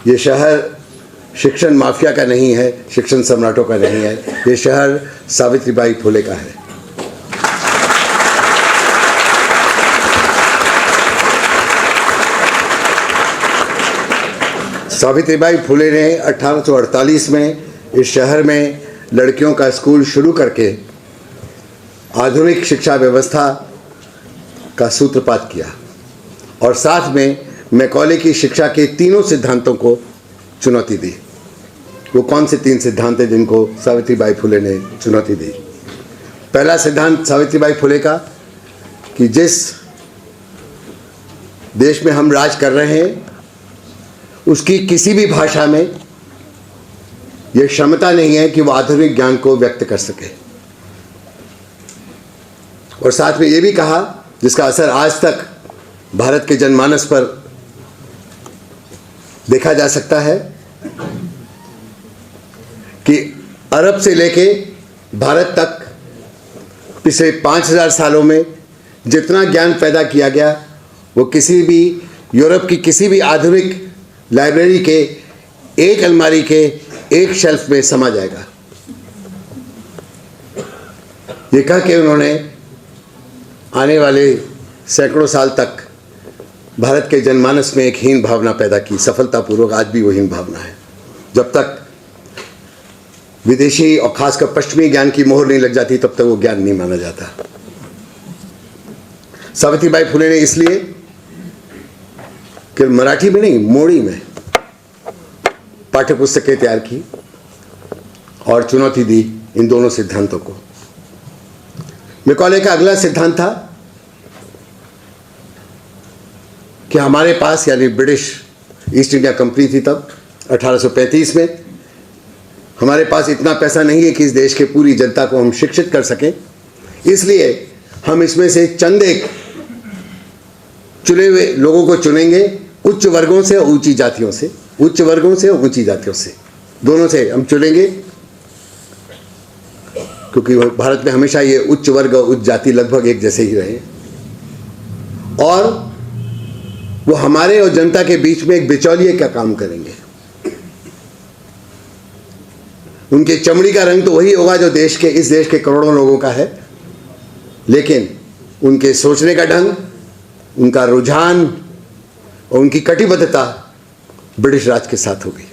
ये शहर शिक्षण माफिया का नहीं है, शिक्षण सम्राटों का नहीं है, ये शहर सावित्रीबाई फुले का है। सावित्रीबाई फुले ने 1848 में इस शहर में लड़कियों का स्कूल शुरू करके आधुनिक शिक्षा व्यवस्था का सूत्रपात किया और साथ में मैकॉले की शिक्षा के तीनों सिद्धांतों को चुनौती दी। वो कौन से 3 सिद्धांत हैं जिनको सावित्रीबाई फुले ने चुनौती दी? पहला सिद्धांत सावित्रीबाई फुले का कि जिस देश में हम राज कर रहे हैं उसकी किसी भी भाषा में यह क्षमता नहीं है कि वो आधुनिक ज्ञान को व्यक्त कर सके। और साथ में ये भी कहा, जिसका असर आज तक भारत के जनमानस पर देखा जा सकता है, कि अरब से लेके भारत तक पिछले 5000 सालों में जितना ज्ञान पैदा किया गया वो किसी भी यूरोप की किसी भी आधुनिक लाइब्रेरी के एक अलमारी के एक शेल्फ में समा जाएगा। ये कह के उन्होंने आने वाले सैकड़ों साल तक भारत के जनमानस में एक हीन भावना पैदा की, सफलतापूर्वक। आज भी वो हीन भावना है। जब तक विदेशी और खासकर पश्चिमी ज्ञान की मोहर नहीं लग जाती तब तक वो ज्ञान नहीं माना जाता। सावित्रीबाई फुले ने इसलिए कि मराठी में नहीं, मोड़ी में पाठ्य पुस्तकें तैयार की और चुनौती दी इन दोनों सिद्धांतों को। मैकॉले का अगला सिद्धांत था कि हमारे पास, यानी ब्रिटिश ईस्ट इंडिया कंपनी थी तब 1835 में, हमारे पास इतना पैसा नहीं है कि इस देश के पूरी जनता को हम शिक्षित कर सकें, इसलिए हम इसमें से चंद एक चुने हुए लोगों को चुनेंगे, उच्च वर्गों से और ऊंची जातियों से, उच्च वर्गों से और ऊंची जातियों से, दोनों से हम चुनेंगे, क्योंकि भारत में हमेशा ये उच्च वर्ग और उच्च जाति लगभग एक जैसे ही रहे, और वो हमारे और जनता के बीच में एक बिचौलिए का काम करेंगे। उनके चमड़ी का रंग तो वही होगा जो इस देश के करोड़ों लोगों का है, लेकिन उनके सोचने का ढंग, उनका रुझान और उनकी कटिबद्धता ब्रिटिश राज के साथ होगी।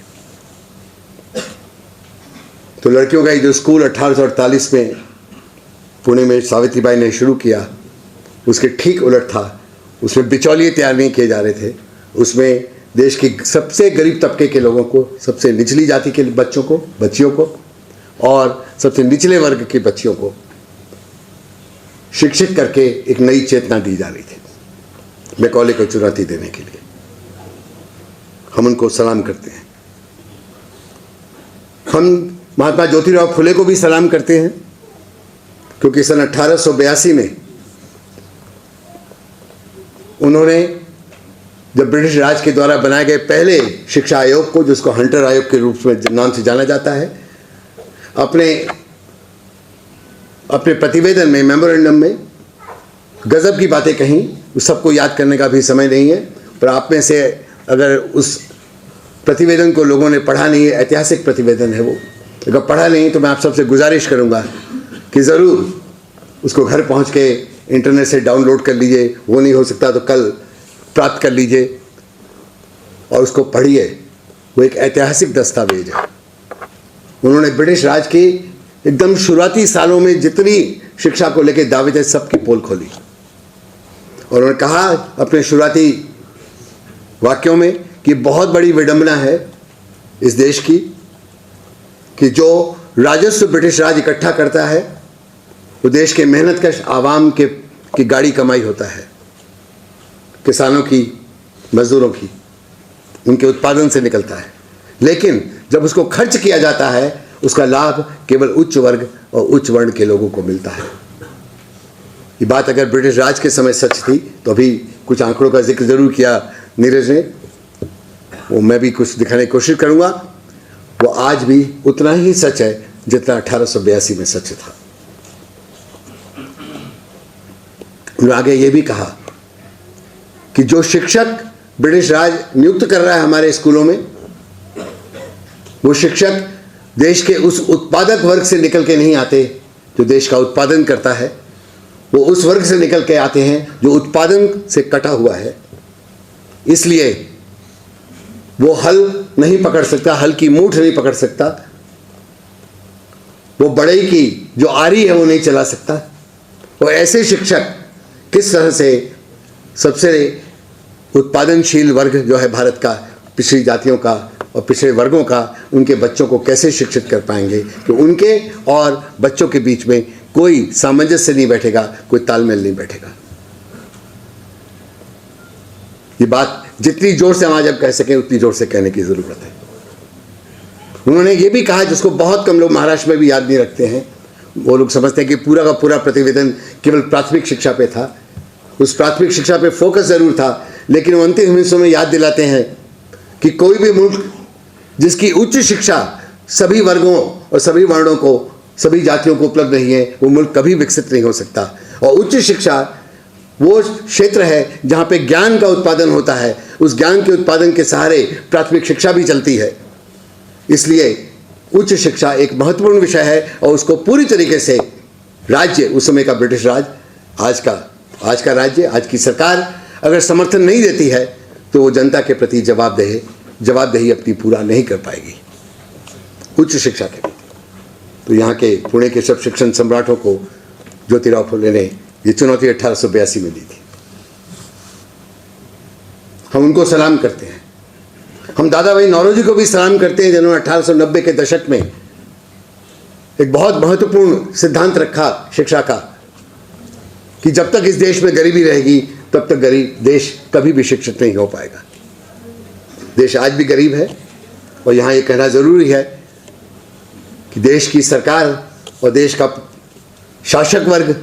तो लड़कियों का ये जो स्कूल 1848 में पुणे में सावित्रीबाई ने शुरू किया, उसके ठीक उलट था। उसमें बिचौलिए तैयार नहीं किए जा रहे थे, उसमें देश के सबसे गरीब तबके के लोगों को, सबसे निचली जाति के बच्चों को, बच्चियों को और सबसे निचले वर्ग की बच्चियों को शिक्षित करके एक नई चेतना दी जा रही थी। मैकॉले को चुनौती देने के लिए हम उनको सलाम करते हैं। हम महात्मा ज्योतिराव फुले को भी सलाम करते हैं, क्योंकि सन 1882 में उन्होंने, जब ब्रिटिश राज के द्वारा बनाए गए पहले शिक्षा आयोग को, जिसको हंटर आयोग के रूप में नाम से जाना जाता है, अपने प्रतिवेदन में, मेमोरेंडम में गजब की बातें कहीं। उस सबको याद करने का भी समय नहीं है, पर आप में से अगर उस प्रतिवेदन को लोगों ने पढ़ा नहीं है, ऐतिहासिक प्रतिवेदन है वो, अगर पढ़ा नहीं तो मैं आप सबसे गुजारिश करूंगा कि ज़रूर उसको घर पहुंच के इंटरनेट से डाउनलोड कर लीजिए, वो नहीं हो सकता तो कल प्राप्त कर लीजिए और उसको पढ़िए। वो एक ऐतिहासिक दस्तावेज है। उन्होंने ब्रिटिश राज की एकदम शुरुआती सालों में जितनी शिक्षा को लेकर दावे थे सबकी पोल खोली, और उन्होंने कहा अपने शुरुआती वाक्यों में कि बहुत बड़ी विडंबना है इस देश की कि जो राजस्व ब्रिटिश राज इकट्ठा करता है वो देश के मेहनतकश आवाम की गाड़ी कमाई होता है, किसानों की, मजदूरों की, उनके उत्पादन से निकलता है, लेकिन जब उसको खर्च किया जाता है उसका लाभ केवल उच्च वर्ग और उच्च वर्ण के लोगों को मिलता है। ये बात अगर ब्रिटिश राज के समय सच थी तो अभी कुछ आंकड़ों का जिक्र जरूर किया नीरज ने, वो मैं भी कुछ दिखाने की कोशिश करूंगा। वो आज भी उतना ही सच है जितना 1882 में सच था। उन्होंने आगे ये भी कहा कि जो शिक्षक ब्रिटिश राज नियुक्त कर रहा है हमारे स्कूलों में, वो शिक्षक देश के उस उत्पादक वर्ग से निकल के नहीं आते जो देश का उत्पादन करता है, वो उस वर्ग से निकल के आते हैं जो उत्पादन से कटा हुआ है। इसलिए वो हल नहीं पकड़ सकता, हल की मूठ नहीं पकड़ सकता, वो बढ़ई की जो आरी है वो नहीं चला सकता। और ऐसे शिक्षक किस तरह से सबसे उत्पादनशील वर्ग जो है भारत का, पिछड़ी जातियों का और पिछड़े वर्गों का, उनके बच्चों को कैसे शिक्षित कर पाएंगे कि उनके और बच्चों के बीच में कोई सामंजस्य नहीं बैठेगा, कोई तालमेल नहीं बैठेगा। ये बात जितनी जोर से हम आज अब कह सकें उतनी जोर से कहने की जरूरत है। उन्होंने ये भी कहा, जिसको बहुत कम लोग महाराष्ट्र में भी याद नहीं रखते हैं, वो लोग समझते हैं कि पूरा का पूरा प्रतिवेदन केवल प्राथमिक शिक्षा पे था। उस प्राथमिक शिक्षा पे फोकस जरूर था, लेकिन वो अंतिम हिस्सों में याद दिलाते हैं कि कोई भी मुल्क जिसकी उच्च शिक्षा सभी वर्गों और सभी वर्णों को, सभी जातियों को उपलब्ध नहीं है, वो मुल्क कभी विकसित नहीं हो सकता। और उच्च शिक्षा वो क्षेत्र है जहाँ पे ज्ञान का उत्पादन होता है, उस ज्ञान के उत्पादन के सहारे प्राथमिक शिक्षा भी चलती है। इसलिए उच्च शिक्षा एक महत्वपूर्ण विषय है और उसको पूरी तरीके से राज्य, उस समय का ब्रिटिश राज, आज का राज्य, आज की सरकार अगर समर्थन नहीं देती है तो वो जनता के प्रति जवाबदेही अपनी पूरा नहीं कर पाएगी उच्च शिक्षा के प्रति। तो यहाँ के पुणे के सब शिक्षण सम्राटों को ज्योतिराव फुले ने ये चुनौती 1882 में दी थी। हम उनको सलाम करते हैं। हम दादा भाई नौरोजी को भी सलाम करते हैं, जिन्होंने 1890 के दशक में एक बहुत महत्वपूर्ण सिद्धांत रखा शिक्षा का कि जब तक इस देश में गरीबी रहेगी तब तक गरीब देश कभी भी शिक्षित नहीं हो पाएगा। देश आज भी गरीब है और यहाँ ये कहना ज़रूरी है कि देश की सरकार और देश का शासक वर्ग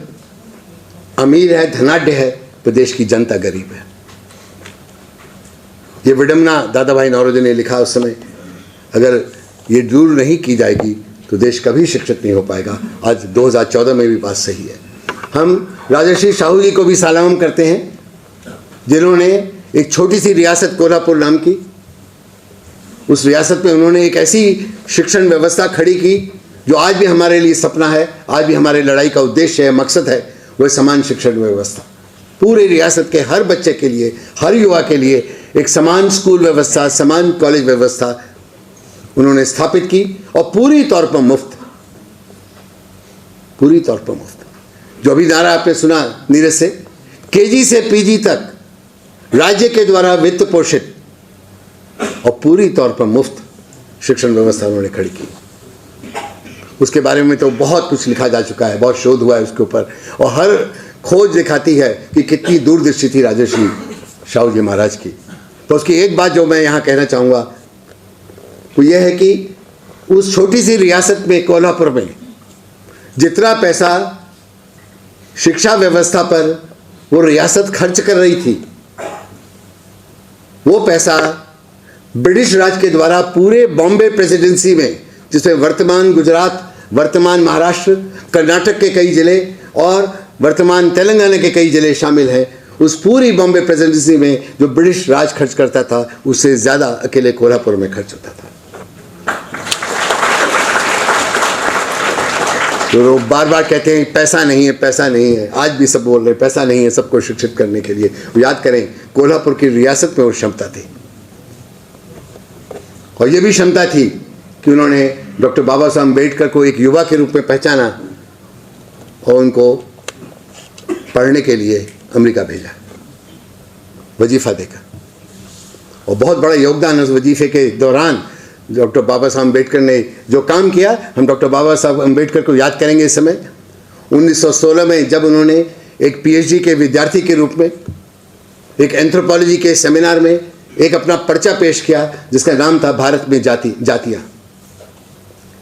अमीर है, धनाढ्य है, तो देश की जनता गरीब है। ये विडंबना दादा भाई नौरोजी ने लिखा उस समय, अगर ये दूर नहीं की जाएगी तो देश कभी शिक्षित नहीं हो पाएगा। आज 2014 में भी बात सही है। हम राजर्षि शाहू जी को भी सलाम करते हैं, जिन्होंने एक छोटी सी रियासत कोल्हापुर नाम की, उस रियासत में उन्होंने एक ऐसी शिक्षण व्यवस्था खड़ी की जो आज भी हमारे लिए सपना है, आज भी हमारे लड़ाई का उद्देश्य है, मकसद है, वह समान शिक्षण व्यवस्था। पूरे रियासत के हर बच्चे के लिए, हर युवा के लिए एक समान स्कूल व्यवस्था, समान कॉलेज व्यवस्था उन्होंने स्थापित की और पूरी तौर पर मुफ्त। जो अभी नारा आपने सुना नीरज से, केजी से पीजी तक राज्य के द्वारा वित्त पोषित और पूरी तौर पर मुफ्त शिक्षण व्यवस्था उन्होंने खड़ी की। उसके बारे में तो बहुत कुछ लिखा जा चुका है, बहुत शोध हुआ है उसके ऊपर, और हर खोज दिखाती है कि कितनी दूरदृष्टि थी राजर्षि शाहू जी महाराज की। तो उसकी एक बात जो मैं यहाँ कहना चाहूँगा वो ये है कि उस छोटी सी रियासत में, कोल्हापुर में, जितना पैसा शिक्षा व्यवस्था पर वो रियासत खर्च कर रही थी, वो पैसा ब्रिटिश राज के द्वारा पूरे बॉम्बे प्रेसिडेंसी में, जिसमें वर्तमान गुजरात, वर्तमान महाराष्ट्र, कर्नाटक के कई ज़िले और वर्तमान तेलंगाना के कई ज़िले शामिल हैं, उस पूरी बॉम्बे प्रेसिडेंसी में जो ब्रिटिश राज खर्च करता था उससे ज़्यादा अकेले कोल्हापुर में खर्च होता था। तो लोग बार बार कहते हैं पैसा नहीं है, पैसा नहीं है। आज भी सब बोल रहे हैं पैसा नहीं है सबको शिक्षित करने के लिए। याद करें, कोल्हापुर की रियासत में वो क्षमता थी, और ये भी क्षमता थी कि उन्होंने डॉक्टर बाबा साहब अम्बेडकर को एक युवा के रूप में पहचाना और उनको पढ़ने के लिए अमेरिका भेजा, वजीफ़ा देकर। और बहुत बड़ा योगदान उस वजीफ़े के दौरान डॉक्टर बाबा साहब अम्बेडकर ने जो काम किया, हम डॉक्टर बाबा साहब अम्बेडकर को याद करेंगे इस समय। 1916 में जब उन्होंने एक पीएचडी के विद्यार्थी के रूप में एक एंथ्रोपोलॉजी के सेमिनार में एक अपना पर्चा पेश किया जिसका नाम था भारत में जातियाँ,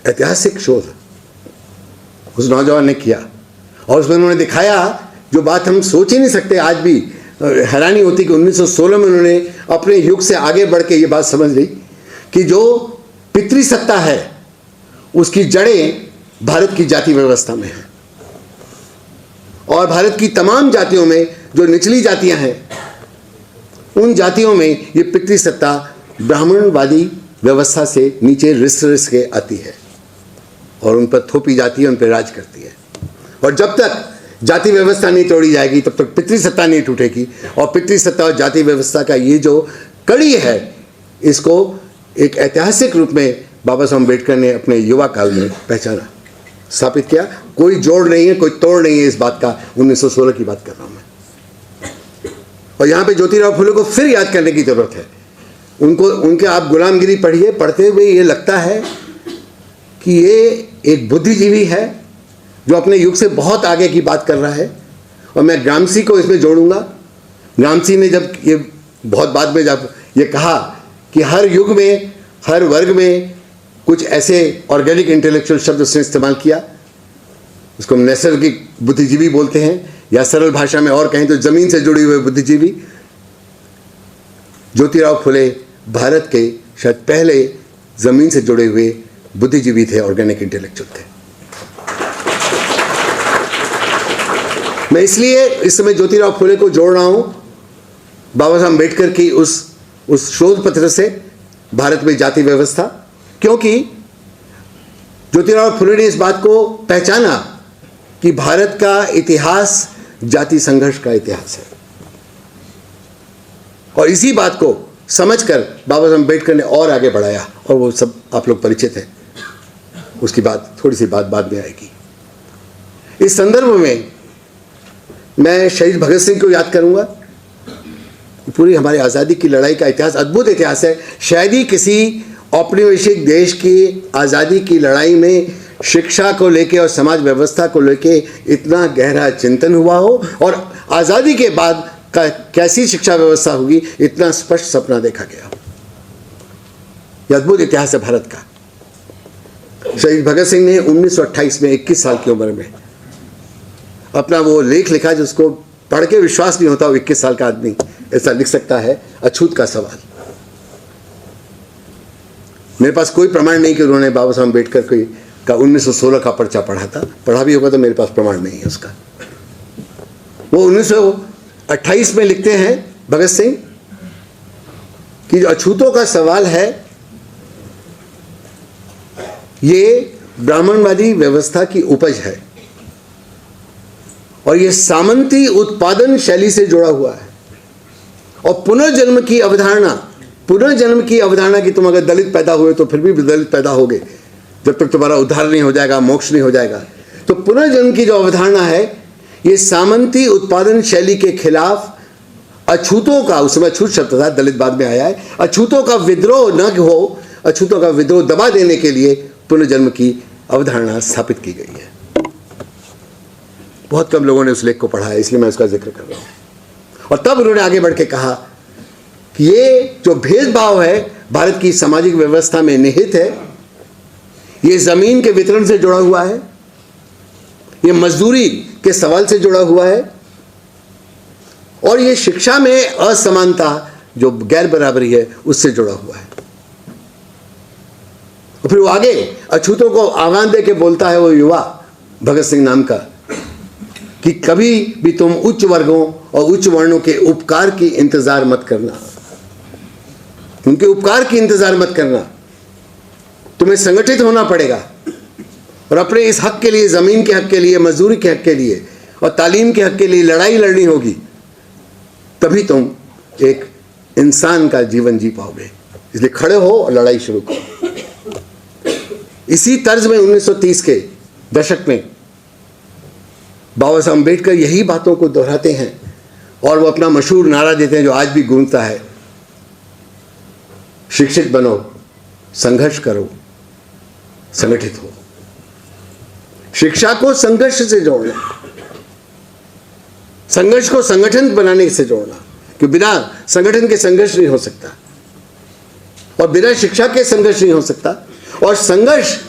ऐतिहासिक शोध उस नौजवान ने किया। और उसमें उन्होंने दिखाया जो बात हम सोच ही नहीं सकते, आज भी हैरानी होती कि 1916 में उन्होंने अपने युग से आगे बढ़ के ये बात समझ ली कि जो पितृसत्ता है उसकी जड़ें भारत की जाति व्यवस्था में है, और भारत की तमाम जातियों में जो निचली जातियां हैं उन जातियों में ये पितृसत्ता ब्राह्मणवादी व्यवस्था से नीचे रिस रिस के आती है और उन पर थोपी जाती है, उन पर राज करती है। और जब तक जाति व्यवस्था नहीं तोड़ी जाएगी तब तक पितृसत्ता नहीं टूटेगी। और पितृसत्ता और जाति व्यवस्था का ये जो कड़ी है, इसको एक ऐतिहासिक रूप में बाबा साहब अम्बेडकर ने अपने युवा काल में पहचाना, स्थापित किया। कोई जोड़ नहीं है, कोई तोड़ नहीं है इस बात का। 1916 की बात कर रहा हूं मैं। और यहाँ पे ज्योतिराव फुले को फिर याद करने की जरूरत है। उनके आप गुलामगिरी पढ़िए, पढ़ते हुए ये लगता है कि ये एक बुद्धिजीवी है जो अपने युग से बहुत आगे की बात कर रहा है। और मैं ग्रामसी को इसमें जोड़ूंगा। ग्रामसी ने जब ये बहुत बाद में जब ये कहा कि हर युग में, हर वर्ग में कुछ ऐसे ऑर्गेनिक इंटेलेक्चुअल शब्द उसने इस्तेमाल किया, उसको हम नैसर्गिक बुद्धिजीवी बोलते हैं, या सरल भाषा में और कहें तो जमीन से जुड़े हुए बुद्धिजीवी। ज्योतिराव फुले भारत के शायद पहले जमीन से जुड़े हुए बुद्धिजीवी थे, ऑर्गेनिक इंटेलेक्चुअल थे। मैं इसलिए इस समय ज्योतिराव फुले को जोड़ रहा हूं बाबा साहब अम्बेडकर की उस शोध पत्र से, भारत में जाति व्यवस्था, क्योंकि ज्योतिराव फुले ने इस बात को पहचाना कि भारत का इतिहास जाति संघर्ष का इतिहास है। और इसी बात को समझकर बाबा साहब अम्बेडकर ने और आगे बढ़ाया, और वो सब आप लोग परिचित हैं। उसकी बात थोड़ी सी बात बाद में आएगी। इस संदर्भ में मैं शहीद भगत सिंह को याद करूंगा। पूरी हमारी आज़ादी की लड़ाई का इतिहास अद्भुत इतिहास है। शायद ही किसी औपनिवेशिक देश की आज़ादी की लड़ाई में शिक्षा को लेके और समाज व्यवस्था को लेके इतना गहरा चिंतन हुआ हो, और आज़ादी के बाद का कैसी शिक्षा व्यवस्था होगी इतना स्पष्ट सपना देखा गया। यह अद्भुत इतिहास है भारत का। शहीद भगत सिंह ने 1928 में 21 साल की उम्र में अपना वो लेख लिखा जिसको पढ़ के विश्वास नहीं होता, 21 साल का आदमी ऐसा लिख सकता है। अछूत का सवाल। मेरे पास कोई प्रमाण नहीं कि उन्होंने बाबा साहब अम्बेडकर का 1916 का पर्चा पढ़ा था। पढ़ा भी होगा तो मेरे पास प्रमाण नहीं है उसका। वो 1928 में लिखते हैं भगत सिंह कि जो अछूतों का सवाल है ये ब्राह्मणवादी व्यवस्था की उपज है, और ये सामंती उत्पादन शैली से जुड़ा हुआ है। और पुनर्जन्म की अवधारणा कि तुम अगर दलित पैदा हुए तो फिर भी दलित पैदा होगे जब तक तुम्हारा उद्धार नहीं हो जाएगा, मोक्ष नहीं हो जाएगा। तो पुनर्जन्म की जो अवधारणा है, ये सामंती उत्पादन शैली के खिलाफ अछूतों का, उस समय अछूत शब्द था, दलित बाद में आया है, अछूतों का विद्रोह न हो, अछूतों का विद्रोह दबा देने के लिए पुनर्जन्म की अवधारणा स्थापित की गई है। बहुत कम लोगों ने उस लेख को पढ़ा है, इसलिए मैं उसका जिक्र कर रहा हूं। और तब उन्होंने आगे बढ़ के कहा कि ये जो भेदभाव है भारत की सामाजिक व्यवस्था में निहित है, ये जमीन के वितरण से जुड़ा हुआ है, ये मजदूरी के सवाल से जुड़ा हुआ है, और ये शिक्षा में असमानता जो गैर बराबरी है उससे जुड़ा हुआ है। और फिर वो आगे अछूतों को आह्वान दे के बोलता है, वो युवा भगत सिंह नाम का, कि कभी भी तुम उच्च वर्गों और उच्च वर्णों के उपकार की इंतजार मत करना, उनके उपकार की इंतजार मत करना। तुम्हें संगठित होना पड़ेगा और अपने इस हक के लिए, जमीन के हक के लिए, मजदूरी के हक के लिए और तालीम के हक के लिए लड़ाई लड़नी होगी, तभी तुम एक इंसान का जीवन जी पाओगे। इसलिए खड़े हो और लड़ाई शुरू करो। इसी तर्ज में 1930 के दशक में बाबा साहब अम्बेडकर यही बातों को दोहराते हैं, और वो अपना मशहूर नारा देते हैं जो आज भी गूंजता है, शिक्षित बनो, संघर्ष करो, संगठित हो। शिक्षा को संघर्ष से जोड़ना, संघर्ष को संगठन बनाने से जोड़ना, कि बिना संगठन के संघर्ष नहीं हो सकता, और बिना शिक्षा के संघर्ष नहीं हो सकता। और संघर्ष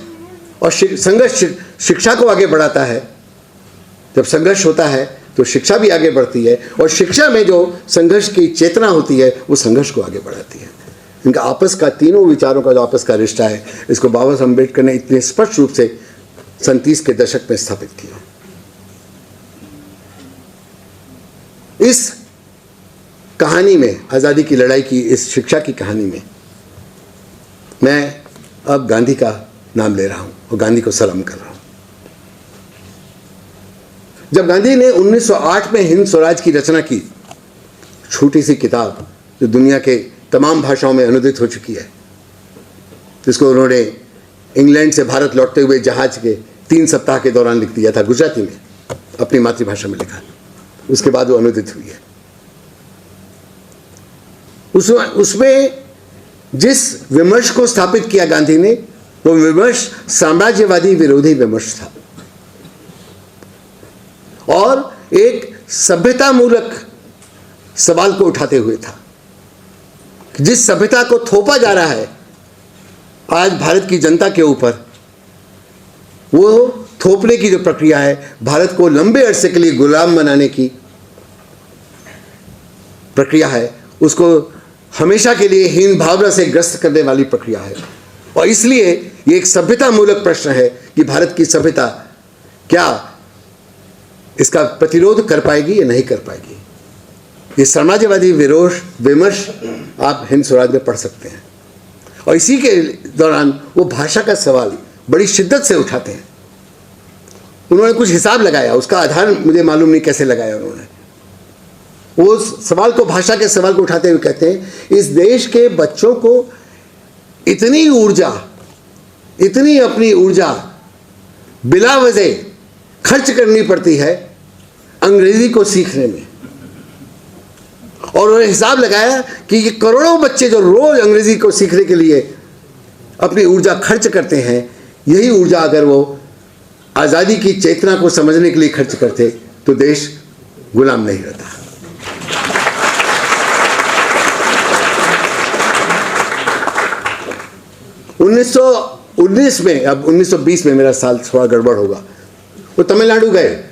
शिक्षा को आगे बढ़ाता है। जब संघर्ष होता है तो शिक्षा भी आगे बढ़ती है, और शिक्षा में जो संघर्ष की चेतना होती है वो संघर्ष को आगे बढ़ाती है। इनका आपस का, तीनों विचारों का जो आपस का रिश्ता है, इसको बाबा साहब अम्बेडकर ने इतने स्पष्ट रूप से 37 के दशक में स्थापित किया। इस कहानी में, आज़ादी की लड़ाई की इस शिक्षा की कहानी में मैं अब गांधी का नाम ले रहा हूं और गांधी को सलाम कर रहा हूं। जब गांधी ने 1908 में हिंद स्वराज की रचना की, छोटी सी किताब जो दुनिया के तमाम भाषाओं में अनुदित हो चुकी है, जिसको उन्होंने इंग्लैंड से भारत लौटते हुए जहाज के 3 सप्ताह के दौरान लिख दिया था, गुजराती में, अपनी मातृभाषा में लिखा। उसके बाद वो अनुदित हुई है। उसमें जिस विमर्श को स्थापित किया गांधी ने, वो विमर्श साम्राज्यवादी विरोधी विमर्श था और एक सभ्यतामूलक सवाल को उठाते हुए था। जिस सभ्यता को थोपा जा रहा है आज भारत की जनता के ऊपर, वो थोपने की जो प्रक्रिया है, भारत को लंबे अरसे के लिए गुलाम बनाने की प्रक्रिया है, उसको हमेशा के लिए हीन भावना से ग्रस्त करने वाली प्रक्रिया है। और इसलिए ये एक सभ्यतामूलक प्रश्न है कि भारत की सभ्यता क्या इसका प्रतिरोध कर पाएगी या नहीं कर पाएगी। ये साम्राज्यवादी विमर्श आप हिंद स्वराज में पढ़ सकते हैं। और इसी के दौरान वो भाषा का सवाल बड़ी शिद्दत से उठाते हैं। उन्होंने कुछ हिसाब लगाया, उसका आधार मुझे मालूम नहीं कैसे लगाया उन्होंने। वो सवाल को, भाषा के सवाल को उठाते हुए कहते हैं, इस देश के बच्चों को इतनी अपनी ऊर्जा बिला वजह खर्च करनी पड़ती है अंग्रेजी को सीखने में। और उन्होंने हिसाब लगाया कि ये करोड़ों बच्चे जो रोज अंग्रेजी को सीखने के लिए अपनी ऊर्जा खर्च करते हैं, यही ऊर्जा अगर वो आज़ादी की चेतना को समझने के लिए खर्च करते तो देश गुलाम नहीं रहता। उन्नीस सौ 19 में, अब 1920 में, मेरा साल थोड़ा गड़बड़ होगा, वो तमिलनाडु गए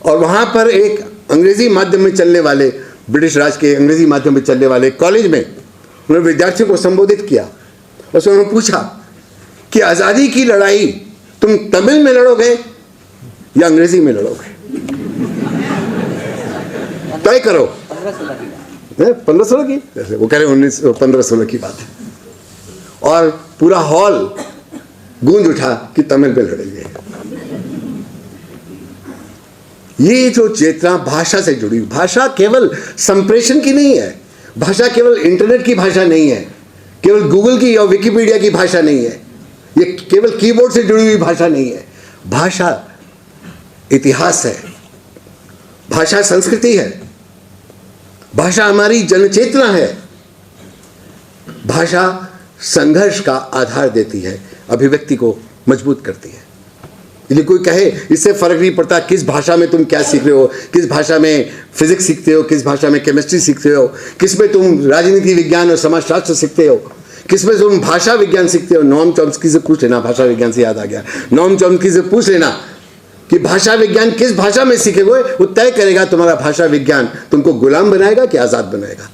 और वहाँ पर एक अंग्रेजी माध्यम में चलने वाले, ब्रिटिश राज के अंग्रेजी माध्यम में चलने वाले कॉलेज में उन्होंने विद्यार्थियों को संबोधित किया और उसने उन्होंने पूछा कि आज़ादी की लड़ाई तुम तमिल में लड़ोगे या अंग्रेजी में लड़ोगे, तय करो। 15-16 की, वो कह रहे 15-16 की बात है। और पूरा हॉल गूंज उठा कि तमिल में लड़ेंगे। ये जो चेतना भाषा से जुड़ी, भाषा केवल संप्रेषण की नहीं है, भाषा केवल इंटरनेट की भाषा नहीं है, केवल गूगल की या विकिपीडिया की भाषा नहीं है, ये केवल कीबोर्ड से जुड़ी हुई भाषा नहीं है। भाषा इतिहास है, भाषा संस्कृति है, भाषा हमारी जनचेतना है, भाषा संघर्ष का आधार देती है, अभिव्यक्ति को मजबूत करती है। यदि कोई कहे इससे फर्क नहीं पड़ता किस भाषा में तुम क्या सीख रहे हो, किस भाषा में फिजिक्स सीखते हो, किस भाषा में केमिस्ट्री सीखते हो, किस में तुम राजनीति विज्ञान और समाजशास्त्र सीखते हो, किस में तुम भाषा विज्ञान सीखते हो, नोम चॉम्स्की से पूछ लेना। भाषा विज्ञान से याद आ गया, नोम चॉम्स्की से पूछ लेना कि भाषा विज्ञान किस भाषा में सीखे हुए, वो तय करेगा तुम्हारा भाषा विज्ञान तुमको गुलाम बनाएगा कि आज़ाद बनाएगा।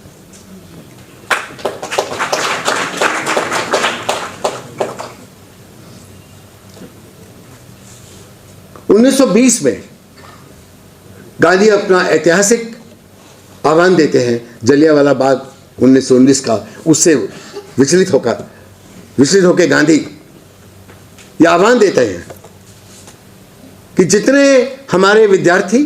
उन्नीस 1920 में गांधी अपना ऐतिहासिक आह्वान देते हैं, जलियांवाला बाग 1919 का, उससे विचलित होकर गांधी ये आह्वान देते हैं कि जितने हमारे विद्यार्थी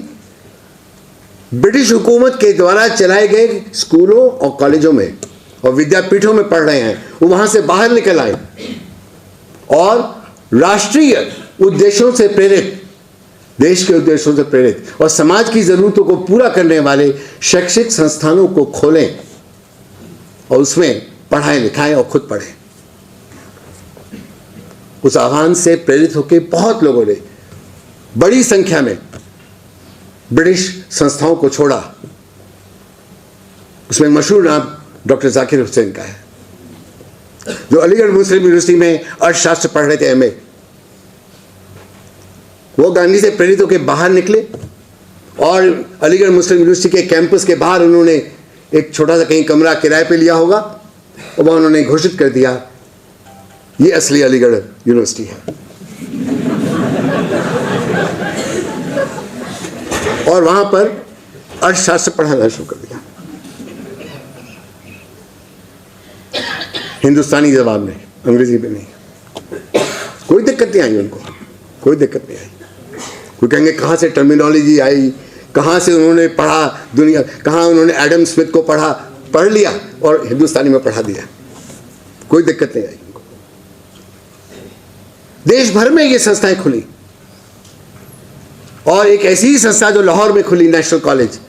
ब्रिटिश हुकूमत के द्वारा चलाए गए स्कूलों और कॉलेजों में और विद्यापीठों में पढ़ रहे हैं, वो वहां से बाहर निकल आए और राष्ट्रीय उद्देश्यों से प्रेरित, देश के उद्देश्यों से प्रेरित और समाज की जरूरतों को पूरा करने वाले शैक्षिक संस्थानों को खोलें और उसमें पढ़ाएं लिखाएं और खुद पढ़ें। उस आह्वान से प्रेरित होकर बहुत लोगों ने बड़ी संख्या में ब्रिटिश संस्थाओं को छोड़ा। उसमें मशहूर नाम डॉक्टर जाकिर हुसैन का है, जो अलीगढ़ मुस्लिम यूनिवर्सिटी में अर्थशास्त्र पढ़ रहे थे, एमए। वो गांधी से प्रेरित होकर बाहर निकले और अलीगढ़ मुस्लिम यूनिवर्सिटी के कैंपस के बाहर उन्होंने एक छोटा सा कहीं कमरा किराए पे लिया होगा और वह उन्होंने घोषित कर दिया, ये असली अलीगढ़ यूनिवर्सिटी है। और वहां पर अर्थशास्त्र पढ़ाना शुरू कर दिया। हिंदुस्तानी जवाब में, अंग्रेजी में नहीं। कोई दिक्कत नहीं आई उनको, कोई दिक्कत नहीं आई। कोई कहेंगे कहाँ से टर्मिनोलॉजी आई, कहाँ से उन्होंने पढ़ा दुनिया, कहाँ उन्होंने एडम स्मिथ को पढ़ा, पढ़ लिया और हिंदुस्तानी में पढ़ा दिया, कोई दिक्कत नहीं आई उनको। देश भर में ये संस्थाएं खुली और एक ऐसी ही संस्था जो लाहौर में खुली, नेशनल कॉलेज,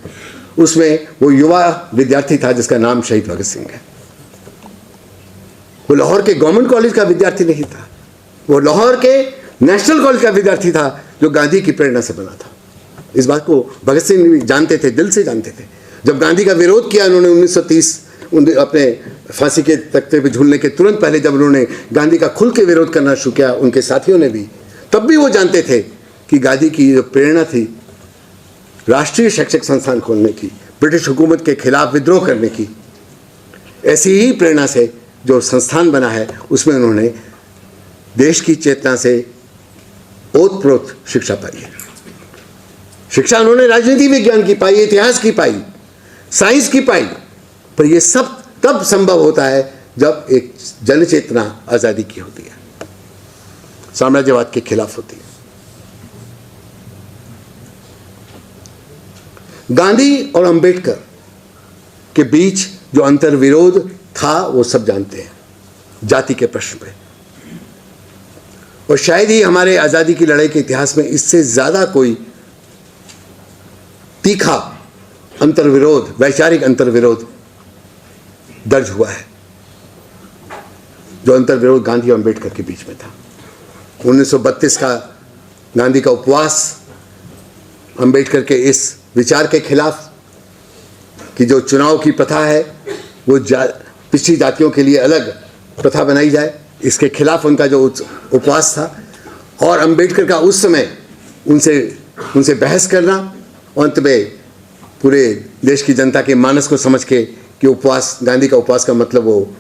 उसमें वो युवा विद्यार्थी था जिसका नाम शहीद भगत सिंह है। वो लाहौर के गवर्नमेंट कॉलेज का विद्यार्थी नहीं था, वो लाहौर के नेशनल कॉलेज का विद्यार्थी था जो गांधी की प्रेरणा से बना था। इस बात को भगत सिंह भी जानते थे, दिल से जानते थे। जब गांधी का विरोध किया उन्होंने 1930 अपने फांसी के तख्ते पे झूलने के तुरंत पहले, जब उन्होंने गांधी का खुल के विरोध करना शुरू किया, उनके साथियों ने भी, तब भी वो जानते थे कि गांधी की जो प्रेरणा थी राष्ट्रीय शैक्षिक संस्थान खोलने की, ब्रिटिश हुकूमत के खिलाफ विद्रोह करने की, ऐसी ही प्रेरणा से जो संस्थान बना है उसमें उन्होंने देश की चेतना से ओतप्रोत शिक्षा पाई है। शिक्षा उन्होंने राजनीति विज्ञान की पाई, इतिहास की पाई, साइंस की पाई, पर यह सब तब संभव होता है जब एक जन चेतना आजादी की होती है, साम्राज्यवाद के खिलाफ होती है। गांधी और अंबेडकर के बीच जो अंतर्विरोध था वो सब जानते हैं, जाति के प्रश्न पे। और शायद ही हमारे आज़ादी की लड़ाई के इतिहास में इससे ज़्यादा कोई तीखा अंतर्विरोध, वैचारिक अंतर्विरोध दर्ज हुआ है, जो अंतर्विरोध गांधी और अंबेडकर के बीच में था। 1932 का गांधी का उपवास अंबेडकर के इस विचार के खिलाफ कि जो चुनाव की प्रथा है वो पिछड़ी जातियों के लिए अलग प्रथा बनाई जाए, इसके खिलाफ उनका जो उपवास था। और अंबेडकर का उस समय उनसे बहस करना, अंत में पूरे देश की जनता के मानस को समझ के कि उपवास, गांधी का उपवास का मतलब वो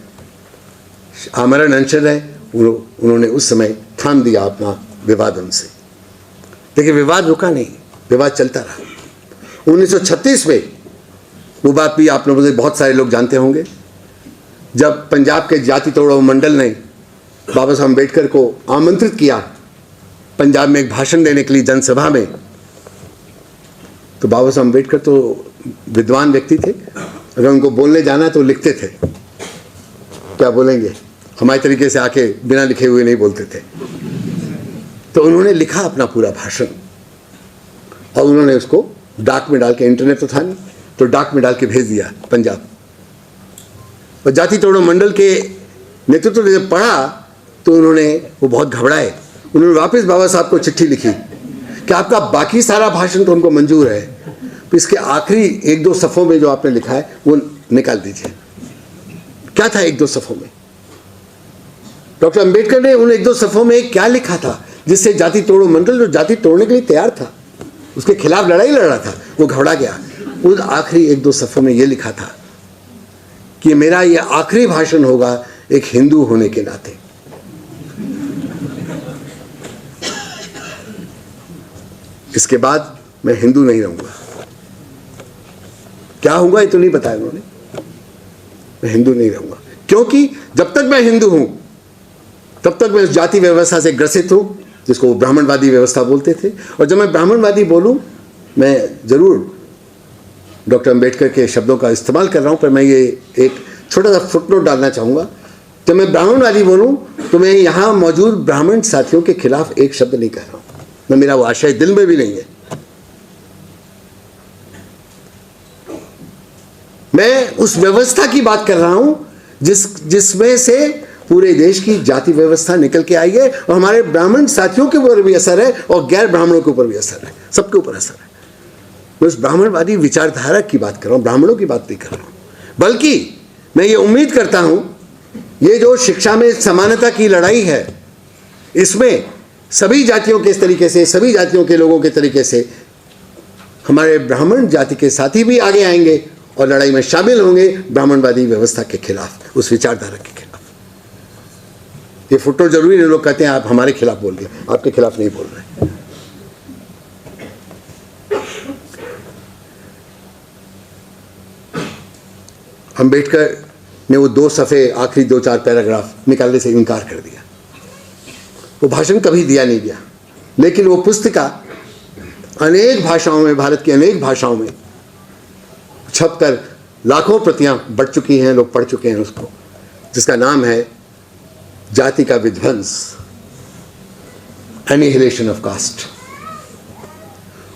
आमरण अनशन है, उन्होंने उस समय थाम दिया अपना विवाद उनसे। लेकिन विवाद रुका नहीं, विवाद चलता रहा। 1936 में वो बात भी आप लोगों से बहुत सारे लोग जानते होंगे, जब पंजाब के जाति तोड़ो मंडल ने बाबा साहब अम्बेडकर को आमंत्रित किया पंजाब में एक भाषण देने के लिए जनसभा में, तो बाबा साहब अम्बेडकर तो विद्वान व्यक्ति थे, अगर उनको बोलने जाना तो लिखते थे, क्या बोलेंगे, हमारे तरीके से आके बिना लिखे हुए नहीं बोलते थे। तो उन्होंने लिखा अपना पूरा भाषण और उन्होंने उसको डाक में डाल के, इंटरनेट तो था नहीं, तो डाक में डाल के भेज दिया पंजाब। और जाति तोड़ो मंडल के नेतृत्व ने जब पढ़ा तो उन्होंने, वो बहुत घबराए, उन्होंने वापस बाबा साहब को चिट्ठी लिखी कि आपका बाकी सारा भाषण तो उनको मंजूर है, तो इसके आखिरी 1-2 सफ़ों में जो आपने लिखा है वो निकाल दीजिए। क्या था 1-2 सफ़ों में? डॉक्टर अंबेडकर ने उन 1-2 सफ़ों में क्या लिखा था जिससे जाति तोड़ो मंडल, जो जाति तोड़ने के लिए तैयार था, उसके खिलाफ लड़ाई लड़ रहा था, वो घबरा गया। उस आखिरी 1-2 सफ़ों में ये लिखा था कि मेरा ये आखिरी भाषण होगा एक हिंदू होने के नाते। इसके बाद मैं हिंदू नहीं रहूंगा। क्या होगा ये तो नहीं बताया उन्होंने, मैं हिंदू नहीं रहूंगा, क्योंकि जब तक मैं हिंदू हूं तब तक मैं उस जाति व्यवस्था से ग्रसित हूं जिसको वो ब्राह्मणवादी व्यवस्था बोलते थे। और जब मैं ब्राह्मणवादी बोलूं, मैं जरूर डॉक्टर अंबेडकर के शब्दों का इस्तेमाल कर रहा हूं, पर मैं ये एक छोटा सा फुटनोट डालना चाहूँगा। जब मैं ब्राह्मणवादी बोलूँ तो मैं यहाँ मौजूद ब्राह्मण साथियों के खिलाफ एक शब्द नहीं कह रहा हूँ, मैं, मेरा वो आशय दिल में भी नहीं है। मैं उस व्यवस्था की बात कर रहा हूँ जिसमें से पूरे देश की जाति व्यवस्था निकल के आई है और हमारे ब्राह्मण साथियों के ऊपर भी असर है और गैर ब्राह्मणों के ऊपर भी असर है, सबके ऊपर असर है। मैं उस ब्राह्मणवादी विचारधारा की बात कर रहा हूँ, ब्राह्मणों की बात नहीं कर रहा हूँ। बल्कि मैं ये उम्मीद करता हूँ ये जो शिक्षा में समानता की लड़ाई है, इसमें सभी जातियों के इस तरीके से, सभी जातियों के लोगों के तरीके से हमारे ब्राह्मण जाति के साथी भी आगे आएंगे और लड़ाई में शामिल होंगे ब्राह्मणवादी व्यवस्था के खिलाफ, उस विचारधारा के खिलाफ। ये फुटो जरूरी नहीं, लोग कहते हैं आप हमारे खिलाफ बोल रहे हैं, आपके खिलाफ नहीं बोल रहे। अंबेडकर ने वो 2 सफ़े आखिरी 2-4 पैराग्राफ निकालने से इनकार कर दिया। वो भाषण कभी दिया नहीं गया, लेकिन वो पुस्तिका अनेक भाषाओं में, भारत की अनेक भाषाओं में छपकर लाखों प्रतियां बढ़ चुकी हैं, लोग पढ़ चुके हैं उसको, जिसका नाम है जाति का विध्वंस, एनिहिलेशन ऑफ कास्ट।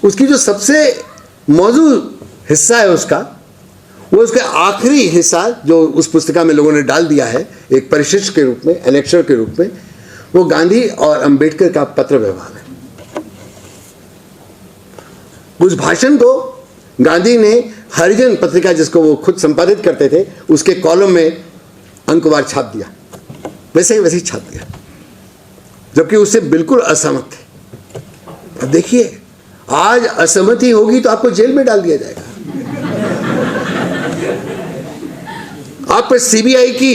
उसकी जो सबसे मौजू हिस्सा है उसका, वो उसका आखिरी हिस्सा जो उस पुस्तिका में लोगों ने डाल दिया है एक परिशिष्ट के रूप में, एनेक्सर के रूप में, वो गांधी और अंबेडकर का पत्र व्यवहार है। उस भाषण को गांधी ने हरिजन पत्रिका, जिसको वो खुद संपादित करते थे, उसके कॉलम में अंकवार छाप दिया, वैसे ही छाप दिया, जबकि उससे बिल्कुल असहमत थे। अब देखिए, आज असहमति होगी तो आपको जेल में डाल दिया जाएगा, आप पर सीबीआई की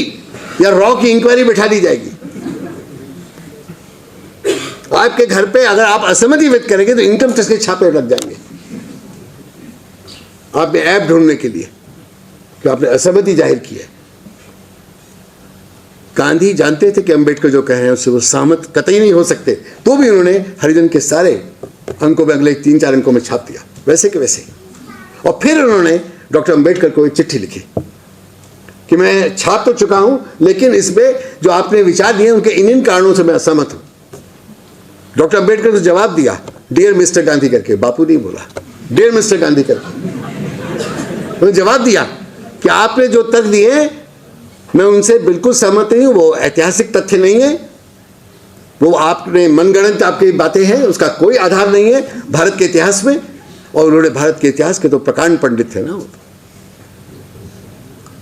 या रॉ की इंक्वायरी बैठा दी जाएगी। आपके घर पे अगर आप असहमति व्यक्त करेंगे तो इनकम टैक्स के छापे लग जाएंगे आपने ऐप ढूंढने के लिए कि आपने असहमति जाहिर की है। गांधी जानते थे कि अंबेडकर जो कह रहे हैं उससे वो सहमत कतई नहीं हो सकते, तो भी उन्होंने हरिजन के सारे अंकों में, अगले 3-4 अंकों में छाप दिया वैसे के वैसे। और फिर उन्होंने डॉक्टर अंबेडकर को एक चिट्ठी लिखी कि मैं छाप तो चुका हूं, लेकिन इसमें जो आपने विचार दिए उनके इन कारणों से मैं असहमत हूं। डॉक्टर अंबेडकर ने जवाब दिया, डियर मिस्टर गांधी करके, बापू नहीं बोला, डियर मिस्टर गांधी करके उन्होंने जवाब दिया कि आपने जो तर्क दिए मैं उनसे बिल्कुल सहमत नहीं हूं, वो ऐतिहासिक तथ्य नहीं है, वो आपने मनगढ़ंत आपकी बातें हैं, उसका कोई आधार नहीं है भारत के इतिहास में। और उन्होंने भारत के इतिहास के तो प्रकांड पंडित थे ना,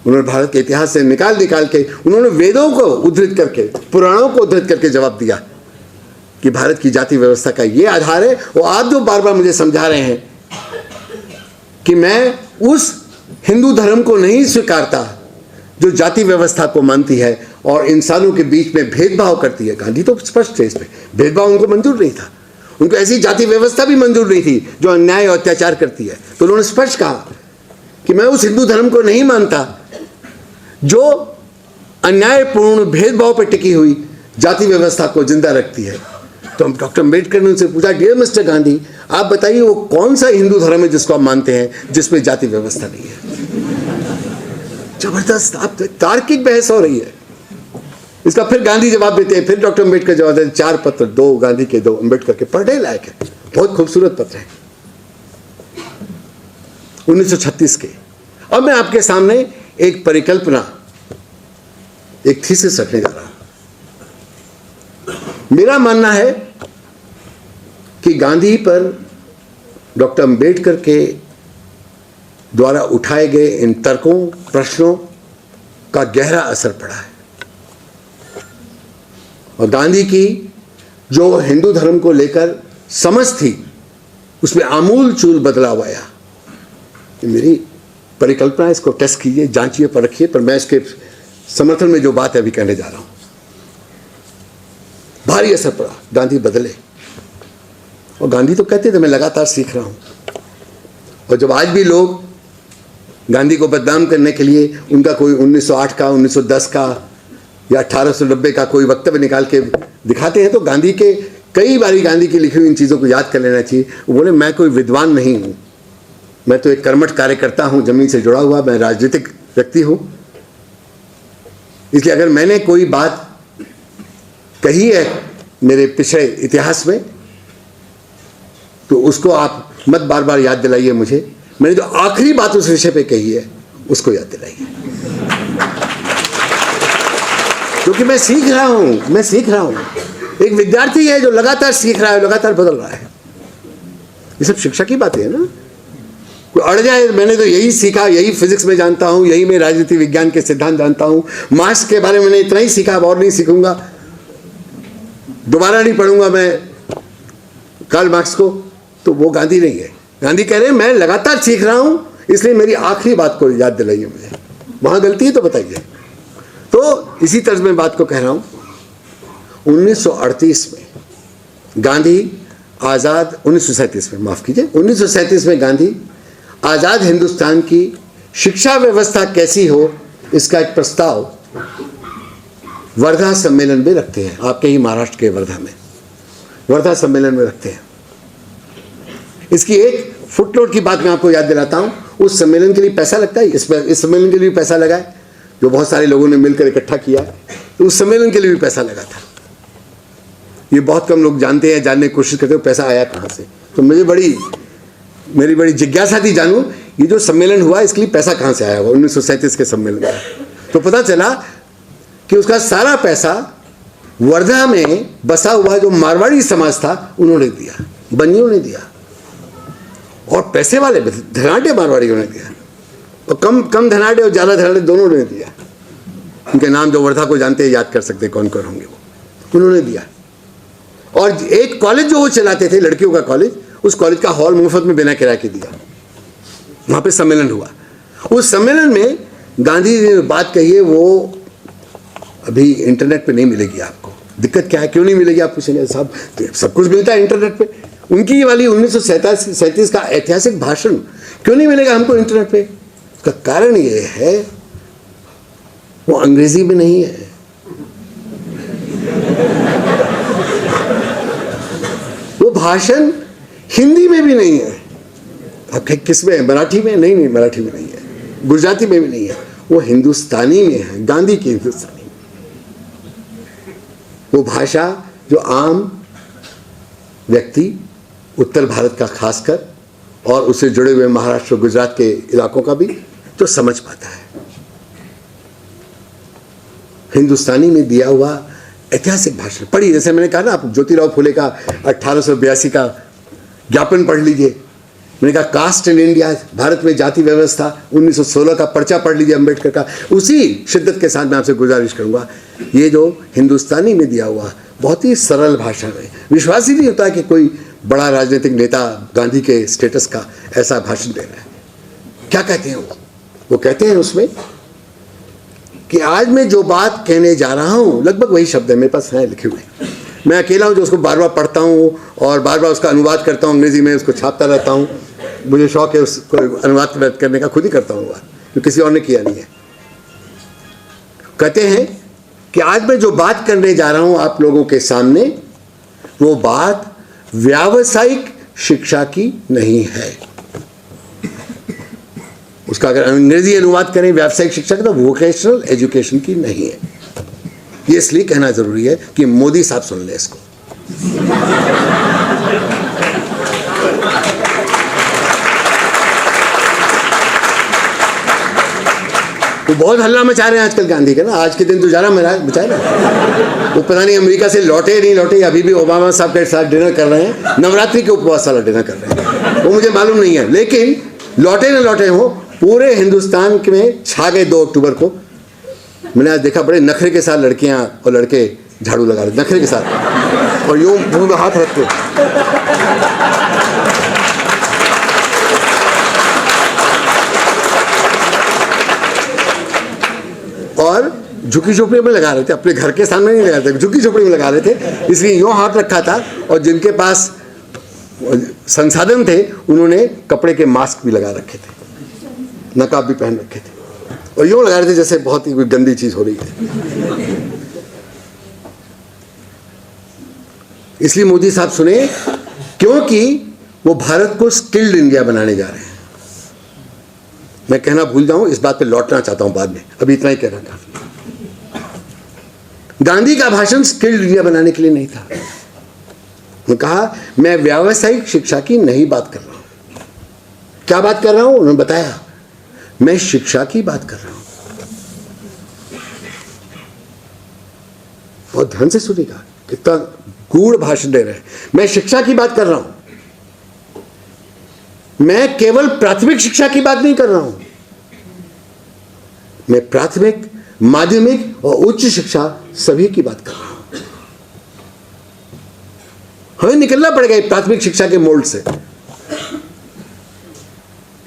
उन्होंने भारत के इतिहास से निकाल के उन्होंने वेदों को उद्धृत करके, पुराणों को उद्धृत करके जवाब दिया कि भारत की जाति व्यवस्था का ये आधार है। और आप जो बार बार मुझे समझा रहे हैं कि मैं उस हिंदू धर्म को नहीं स्वीकारता जो जाति व्यवस्था को मानती है और इंसानों के बीच में भेदभाव करती है। गांधी तो स्पष्ट थे इस पे, भेदभाव उनको मंजूर नहीं था, उनको ऐसी जाति व्यवस्था भी मंजूर नहीं थी जो अन्याय और अत्याचार करती है। तो उन्होंने स्पष्ट कहा कि मैं उस हिंदू धर्म को नहीं मानता जो अन्यायपूर्ण भेदभाव पर टिकी हुई जाति व्यवस्था को जिंदा रखती है। तो हम डॉक्टर अम्बेडकर ने उनसे पूछा, डियर मिस्टर गांधी, आप बताइए वो कौन सा हिंदू धर्म है जिसको आप मानते हैं जिसमें जाति व्यवस्था नहीं है। जबरदस्त आप तार्किक बहस हो रही है। इसका फिर गांधी जवाब देते हैं, फिर डॉक्टर अम्बेडकर जवाब देते हैं। 4 पत्र, 2 गांधी के, 2 अम्बेडकर के, पढ़ने लायक है, बहुत खूबसूरत पत्र है 1936 के। अब मैं आपके सामने एक परिकल्पना, एक थीसिस रखने जा रहा हूं। मेरा मानना है कि गांधी पर डॉक्टर अंबेडकर के द्वारा उठाए गए इन तर्कों, प्रश्नों का गहरा असर पड़ा है और गांधी की जो हिंदू धर्म को लेकर समझ थी उसमें आमूल चूल बदलाव आया। मेरी परिकल्पना, इसको टेस्ट कीजिए, जांचिए, परखिए, पर मैं इसके समर्थन में जो बात है अभी कहने जा रहा हूं। भारी असर पड़ा, गांधी बदले। और गांधी तो कहते थे मैं लगातार सीख रहा हूं। और जब आज भी लोग गांधी को बदनाम करने के लिए उनका कोई 1908 का, 1910 का या 1890 का कोई वक्तव्य निकाल के दिखाते हैं, तो गांधी के कई बारी गांधी की लिखी हुई इन चीज़ों को याद कर लेना चाहिए। वो बोले मैं कोई विद्वान नहीं हूँ, मैं तो एक कर्मठ कार्यकर्ता हूँ, जमीन से जुड़ा हुआ, मैं राजनीतिक व्यक्ति हूँ। इसलिए अगर मैंने कोई बात कही है मेरे पिछले इतिहास में तो उसको आप मत बार बार याद दिलाइए मुझे। मैंने जो आखिरी बात उस विषय पे कही है उसको याद दिलाइए, क्योंकि मैं सीख रहा हूं। एक विद्यार्थी है जो लगातार सीख रहा है, लगातार बदल रहा है। ये सब शिक्षा की बातें है ना। कोई अड़ जाए, मैंने तो यही सीखा, यही फिजिक्स में जानता हूं, यही मैं राजनीति विज्ञान के सिद्धांत जानता हूं, मार्क्स के बारे में मैंने इतना ही सीखा, और नहीं सीखूंगा, दोबारा नहीं पढ़ूंगा मैं कार्ल मार्क्स को, तो वो गांधी नहीं है। गांधी कह रहे हैं मैं लगातार सीख रहा हूं, इसलिए मेरी आखिरी बात को याद दिलाइए मुझे। वहां गलती है तो बताइए। तो इसी तर्ज में बात को कह रहा हूं। 1938 में गांधी आज़ाद, 1937 में माफ कीजिए, 1937 में गांधी आज़ाद हिंदुस्तान की शिक्षा व्यवस्था कैसी हो इसका एक प्रस्ताव वर्धा सम्मेलन में रखते हैं, आपके ही महाराष्ट्र के वर्धा में, वर्धा सम्मेलन में रखते हैं। इसकी एक फुटनोट की बात मैं आपको याद दिलाता हूं। उस सम्मेलन के लिए पैसा लगता है, इस सम्मेलन के लिए भी पैसा लगा है, जो बहुत सारे लोगों ने मिलकर इकट्ठा किया है, तो उस सम्मेलन के लिए भी पैसा लगा था। ये बहुत कम लोग जानते हैं, जानने की कोशिश करते हैं पैसा आया कहाँ से। तो मेरी बड़ी जिज्ञासा थी जानूं ये जो सम्मेलन हुआ इसके लिए पैसा कहाँ से आया हुआ 1937 के सम्मेलन में। तो पता चला कि उसका सारा पैसा वर्धा में बसा हुआ जो मारवाड़ी समाज था उन्होंने दिया, बनियों ने दिया, और पैसे वाले धनाढ़ मारवाड़ियों ने दिया, और कम धनाढ़ और ज़्यादा धनाढ़ दोनों ने दिया। उनके नाम जो वर्धा को जानते हैं, याद कर सकते कौन कौन होंगे वो, उन्होंने दिया। और एक कॉलेज जो वो चलाते थे, लड़कियों का कॉलेज, उस कॉलेज का हॉल मुफ्त में बिना किराए के दिया। वहाँ पे सम्मेलन हुआ। उस सम्मेलन में गांधी जी ने बात कही है, वो अभी इंटरनेट पे नहीं मिलेगी आपको। दिक्कत क्या है, क्यों नहीं मिलेगी आप पूछेंगे साहब, सब कुछ मिलता है इंटरनेट पे। उनकी ये वाली 1937 का ऐतिहासिक भाषण क्यों नहीं मिलेगा हमको इंटरनेट पे? उसका कारण ये है वो अंग्रेजी में नहीं है, वो भाषण हिंदी में भी नहीं है। अब किस में है? मराठी में? नहीं, मराठी में नहीं है, गुजराती में भी नहीं है, वो हिंदुस्तानी में है, गांधी की हिंदुस्तानी। वो भाषा जो आम व्यक्ति उत्तर भारत का खासकर और उससे जुड़े हुए महाराष्ट्र गुजरात के इलाकों का भी जो समझ पाता है। हिंदुस्तानी में दिया हुआ ऐतिहासिक भाषण पढ़िए। जैसे मैंने कहा ना, आप ज्योतिराव फुले का 1882 का ज्ञापन पढ़ लीजिए। मैंने कहा कास्ट इन इंडिया, भारत में जाति व्यवस्था, 1916 का पर्चा पढ़ लीजिए अम्बेडकर का। उसी शिद्दत के साथ मैं आपसे गुजारिश करूंगा, ये जो हिंदुस्तानी में दिया हुआ बहुत ही सरल भाषा में, विश्वास ही नहीं होता कि कोई बड़ा राजनीतिक नेता गांधी के स्टेटस का ऐसा भाषण दे रहा है। क्या कहते हैं वो कहते हैं उसमें कि आज मैं जो बात कहने जा रहा हूं, लगभग वही शब्द है, मेरे पास हैं लिखे हुए। मैं अकेला हूं जो उसको बार बार पढ़ता हूं और बार बार उसका अनुवाद करता हूं अंग्रेजी में, उसको छापता रहता हूं। मुझे शौक है उसको अनुवाद करने का, खुद ही करता हूं अनुवाद, जो किसी और ने किया नहीं है। कहते हैं कि आज मैं जो बात करने जा रहा हूं आप लोगों के सामने, वो बात व्यावसायिक शिक्षा की नहीं है। उसका अगर अंग्रेजी अनुवाद करें व्यावसायिक शिक्षा का, तो वोकेशनल एजुकेशन की नहीं है। ये इसलिए कहना जरूरी है कि मोदी साहब सुन ले इसको। वो बहुत हल्ला मचा रहे हैं आजकल गांधी का ना, आज के दिन तो ज़्यादा मचा रहे हैं। वो पता नहीं अमेरिका से लौटे नहीं लौटे, अभी भी ओबामा साहब के साथ डिनर कर रहे हैं, नवरात्रि के उपवास वाला डिनर कर रहे हैं, वो मुझे मालूम नहीं है। लेकिन लौटे न लौटे हो, पूरे हिंदुस्तान में छा गए 2 अक्टूबर को। मैंने आज देखा बड़े नखरे के साथ लड़कियां और लड़के झाड़ू लगा रहे, नखरे के साथ, और यूं मुंह में हाथ रख के। और झुकी झोपड़ी में लगा रहे थे, अपने घर के सामने नहीं लगा रहे थे, झुकी झोपड़ी में लगा रहे थे, इसलिए यूं हाथ रखा था। और जिनके पास संसाधन थे उन्होंने कपड़े के मास्क भी लगा रखे थे, नकाब भी पहन रखे थे, और यूं लगा रहे थे जैसे बहुत ही कोई गंदी चीज हो रही है। इसलिए मोदी साहब सुने, क्योंकि वो भारत को स्किल्ड इंडिया बनाने जा रहे हैं। मैं कहना भूल जाऊं, इस बात पे लौटना चाहता हूं बाद में, अभी इतना ही कहना काफी। गांधी का भाषण स्किल्ड इंडिया बनाने के लिए नहीं था। उन्होंने कहा मैं व्यावसायिक शिक्षा की नहीं बात कर रहा हूं। क्या बात कर रहा हूं? उन्होंने बताया, मैं शिक्षा की बात कर रहा हूं। बहुत ध्यान से सुनिएगा, कितना गूढ़ भाषण दे रहे हैं। मैं शिक्षा की बात कर रहा हूं, मैं केवल प्राथमिक शिक्षा की बात नहीं कर रहा हूं, मैं प्राथमिक, माध्यमिक और उच्च शिक्षा सभी की बात कर रहा हूं। हमें निकलना पड़ेगा प्राथमिक शिक्षा के मोल्ड से।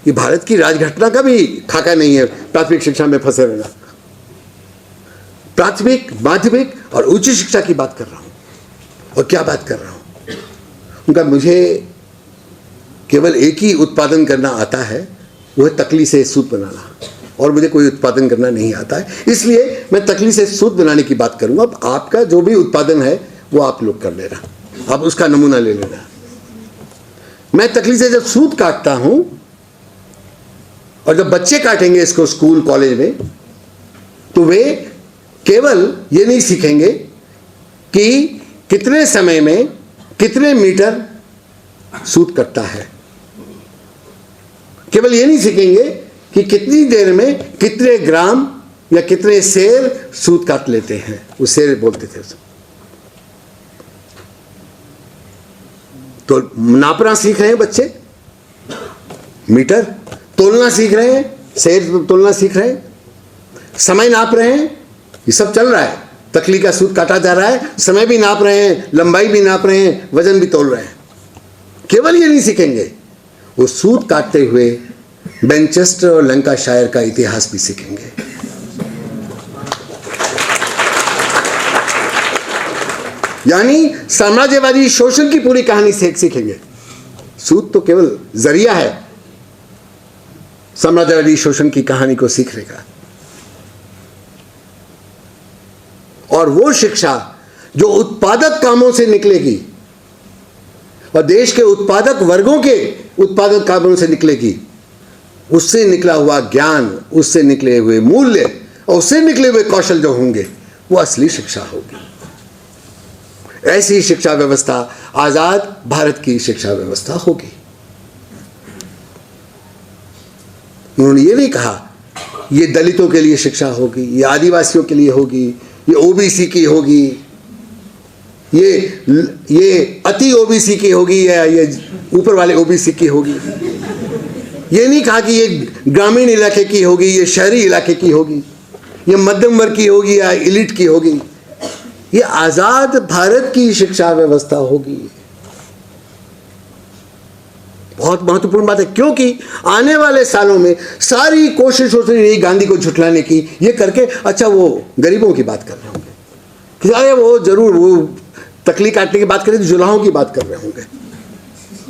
ये भारत की राजघटना का भी खाका नहीं है प्राथमिक शिक्षा में फंसे रहना। प्राथमिक, माध्यमिक और उच्च शिक्षा की बात कर रहा हूं। और क्या बात कर रहा हूं? उनका मुझे केवल एक ही उत्पादन करना आता है, वो है तकली से सूत बनाना। और मुझे कोई उत्पादन करना नहीं आता है, इसलिए मैं तकली से सूत बनाने की बात करूंगा। अब आपका जो भी उत्पादन है वो आप लोग कर लेना, आप उसका नमूना ले लेना। मैं तकली से जब सूत काटता हूं और जब बच्चे काटेंगे इसको स्कूल कॉलेज में, तो वे केवल ये नहीं सीखेंगे कि कितने समय में कितने मीटर सूत कटता है, केवल ये नहीं सीखेंगे कि कितनी देर में कितने ग्राम या कितने सेर सूत काट लेते हैं, वो सेर बोलते थे। तो नापना सीख रहे हैं बच्चे, मीटर तोलना सीख रहे हैं, सेर तोलना सीख रहे हैं, समय नाप रहे हैं, ये सब चल रहा है। तकली का सूत काटा जा रहा है, समय भी नाप रहे हैं, लंबाई भी नाप रहे हैं, वजन भी तोल रहे हैं। केवल ये नहीं सीखेंगे, वो सूत काटते हुए मैनचेस्टर और लंकाशायर का इतिहास भी सीखेंगे। यानी साम्राज्यवादी शोषण की पूरी कहानी सीखेंगे। सूत तो केवल जरिया है साम्राज्यवादी शोषण की कहानी को सीखने का। और वो शिक्षा जो उत्पादक कामों से निकलेगी और देश के उत्पादक वर्गों के उत्पादक कामों से निकलेगी, उससे निकला हुआ ज्ञान, उससे निकले हुए मूल्य और उससे निकले हुए कौशल जो होंगे, वो असली शिक्षा होगी। ऐसी शिक्षा व्यवस्था आजाद भारत की शिक्षा व्यवस्था होगी। उन्होंने ये नहीं कहा ये दलितों के लिए शिक्षा होगी, ये आदिवासियों के लिए होगी, ये ओबीसी की होगी, ये अति ओबीसी की होगी या ये ऊपर वाले ओबीसी की होगी। ये नहीं कहा कि ये ग्रामीण इलाके की होगी, ये शहरी इलाके की होगी, ये मध्यम वर्ग की होगी या इलिट की होगी। ये आजाद भारत की शिक्षा व्यवस्था होगी। बहुत महत्वपूर्ण बात है, क्योंकि आने वाले सालों में सारी कोशिश होती रही गांधी को झुठलाने की, ये करके अच्छा वो गरीबों की बात कर रहे होंगे कि अरे वो जरूर वो तकली काटने की बात करें तो जुलाहों की बात कर रहे होंगे।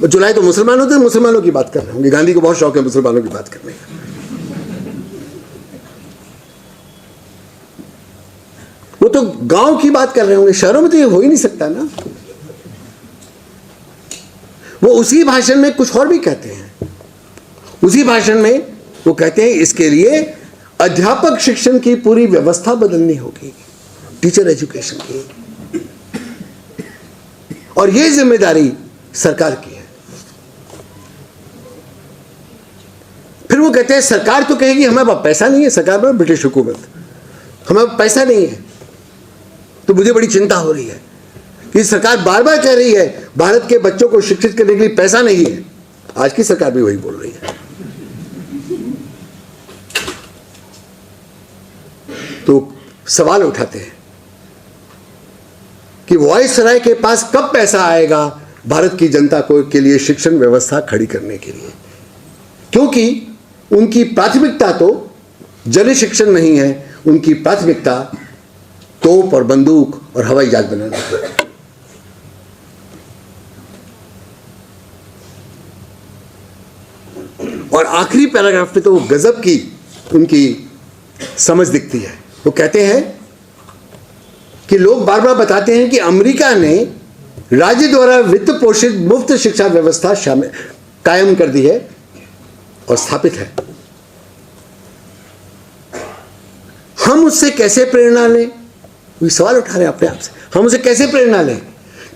वो जुलाई तो मुसलमान होते हैं, मुसलमानों की बात कर रहे होंगे। गांधी को बहुत शौक है मुसलमानों की बात करने का। वो तो गांव की बात कर रहे होंगे, शहरों में तो ये हो ही नहीं सकता ना। वो उसी भाषण में कुछ और भी कहते हैं। उसी भाषण में वो कहते हैं इसके लिए अध्यापक शिक्षण की पूरी व्यवस्था बदलनी होगी, टीचर एजुकेशन की, और ये जिम्मेदारी सरकार की है। फिर वो कहते हैं सरकार तो कहेगी हमारे पास पैसा नहीं है, सरकार पर ब्रिटिश हुकूमत, हमारे पास पैसा नहीं है। तो मुझे बड़ी चिंता हो रही है कि सरकार बार बार कह रही है भारत के बच्चों को शिक्षित करने के लिए पैसा नहीं है। आज की सरकार भी वही बोल रही है। तो सवाल उठाते हैं कि वायसराय के पास कब पैसा आएगा भारत की जनता को के लिए शिक्षण व्यवस्था खड़ी करने के लिए, क्योंकि उनकी प्राथमिकता तो जन शिक्षण नहीं है, उनकी प्राथमिकता तोप और बंदूक और हवाई जहाज बनाना है। और आखिरी पैराग्राफ में तो गजब की उनकी समझ दिखती है। वो कहते हैं कि लोग बार बार बताते हैं कि अमेरिका ने राज्य द्वारा वित्त पोषित मुफ्त शिक्षा व्यवस्था कायम कर दी है और स्थापित है। हम उससे कैसे प्रेरणा लें? वो सवाल उठा रहे हैं अपने आप से, हम उसे कैसे प्रेरणा लें?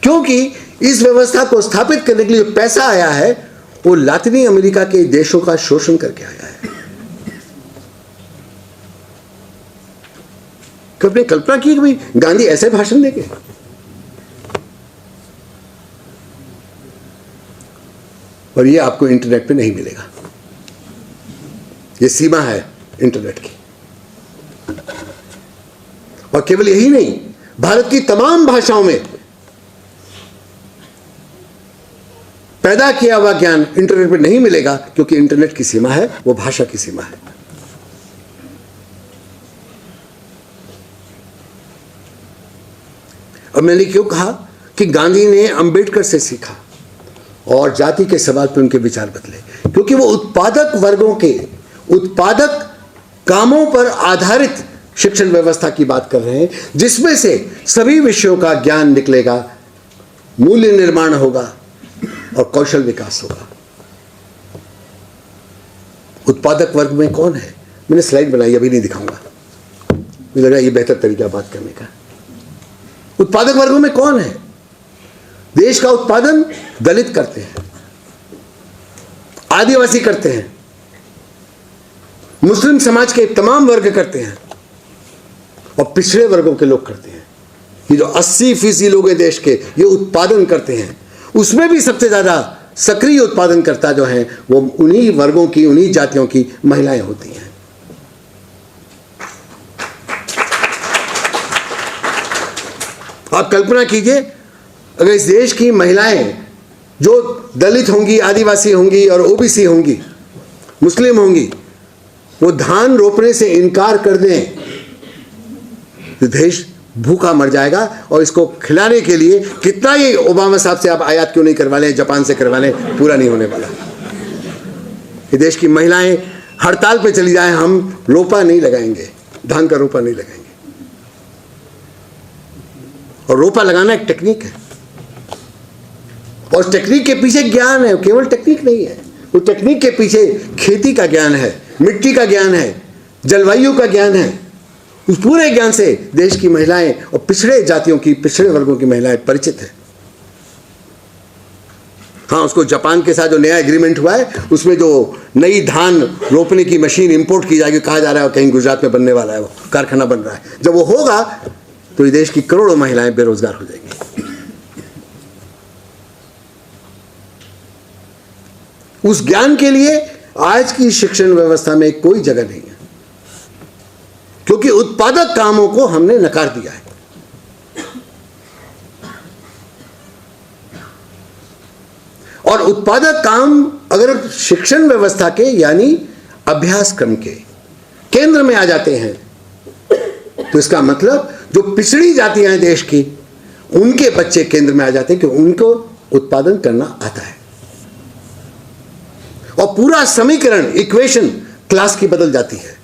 क्योंकि इस व्यवस्था को स्थापित करने के लिए पैसा आया है वो लातिनी अमेरिका के देशों का शोषण करके आया है। कभी कल्पना की कि भाई गांधी ऐसे भाषण देंगे? और ये आपको इंटरनेट पे नहीं मिलेगा, ये सीमा है इंटरनेट की। और केवल यही नहीं, भारत की तमाम भाषाओं में पैदा किया हुआ ज्ञान इंटरनेट पे नहीं मिलेगा, क्योंकि इंटरनेट की सीमा है, वो भाषा की सीमा है। और मैंने क्यों कहा कि गांधी ने अंबेडकर से सीखा और जाति के सवाल पर उनके विचार बदले? क्योंकि वो उत्पादक वर्गों के, उत्पादक कामों पर आधारित शिक्षण व्यवस्था की बात कर रहे हैं, जिसमें से सभी विषयों का ज्ञान निकलेगा, मूल्य निर्माण होगा और कौशल विकास होगा। उत्पादक वर्ग में कौन है? मैंने स्लाइड बनाई, अभी नहीं दिखाऊंगा, मुझे लगा ये बेहतर तरीका बात करने का। उत्पादक वर्गों में कौन है? देश का उत्पादन दलित करते हैं, आदिवासी करते हैं, मुस्लिम समाज के तमाम वर्ग करते हैं और पिछड़े वर्गों के लोग करते हैं। ये जो 80% लोग हैं देश के, ये उत्पादन करते हैं। उसमें भी सबसे ज्यादा सक्रिय उत्पादनकर्ता जो हैं वो उन्हीं वर्गों की, उन्हीं जातियों की महिलाएं होती हैं। आप कल्पना कीजिए, अगर इस देश की महिलाएं जो दलित होंगी, आदिवासी होंगी और ओबीसी होंगी, मुस्लिम होंगी, वो धान रोपने से इनकार कर दें तो देश भूखा मर जाएगा। और इसको खिलाने के लिए कितना ही ओबामा साहब से आप आयात क्यों नहीं करवा लें, जापान से करवा लें, पूरा नहीं होने वाला। ये देश की महिलाएं हड़ताल पे चली जाएं, हम रोपा नहीं लगाएंगे, धान का रोपा नहीं लगाएंगे। और रोपा लगाना एक टेक्निक है और उस टेक्निक के पीछे ज्ञान है, केवल टेक्निक नहीं है, उस टेक्निक के पीछे खेती का ज्ञान है, मिट्टी का ज्ञान है, जलवायु का ज्ञान है। उस पूरे ज्ञान से देश की महिलाएं और पिछड़े जातियों की, पिछड़े वर्गों की महिलाएं परिचित हैं। हाँ, उसको जापान के साथ जो नया एग्रीमेंट हुआ है, उसमें जो नई धान रोपने की मशीन इंपोर्ट की जाएगी, कहा जा रहा है कहीं गुजरात में बनने वाला है, वो कारखाना बन रहा है। जब वो होगा तो ये देश की करोड़ों महिलाएं बेरोजगार हो जाएंगी। उस ज्ञान के लिए आज की शिक्षण व्यवस्था में कोई जगह नहीं है, क्योंकि उत्पादक कामों को हमने नकार दिया है। और उत्पादक काम अगर शिक्षण व्यवस्था के यानी अभ्यासक्रम के केंद्र में आ जाते हैं तो इसका मतलब जो पिछड़ी जातियां हैं देश की, उनके बच्चे केंद्र में आ जाते हैं, क्योंकि उनको उत्पादन करना आता है और पूरा समीकरण, इक्वेशन क्लास की बदल जाती है।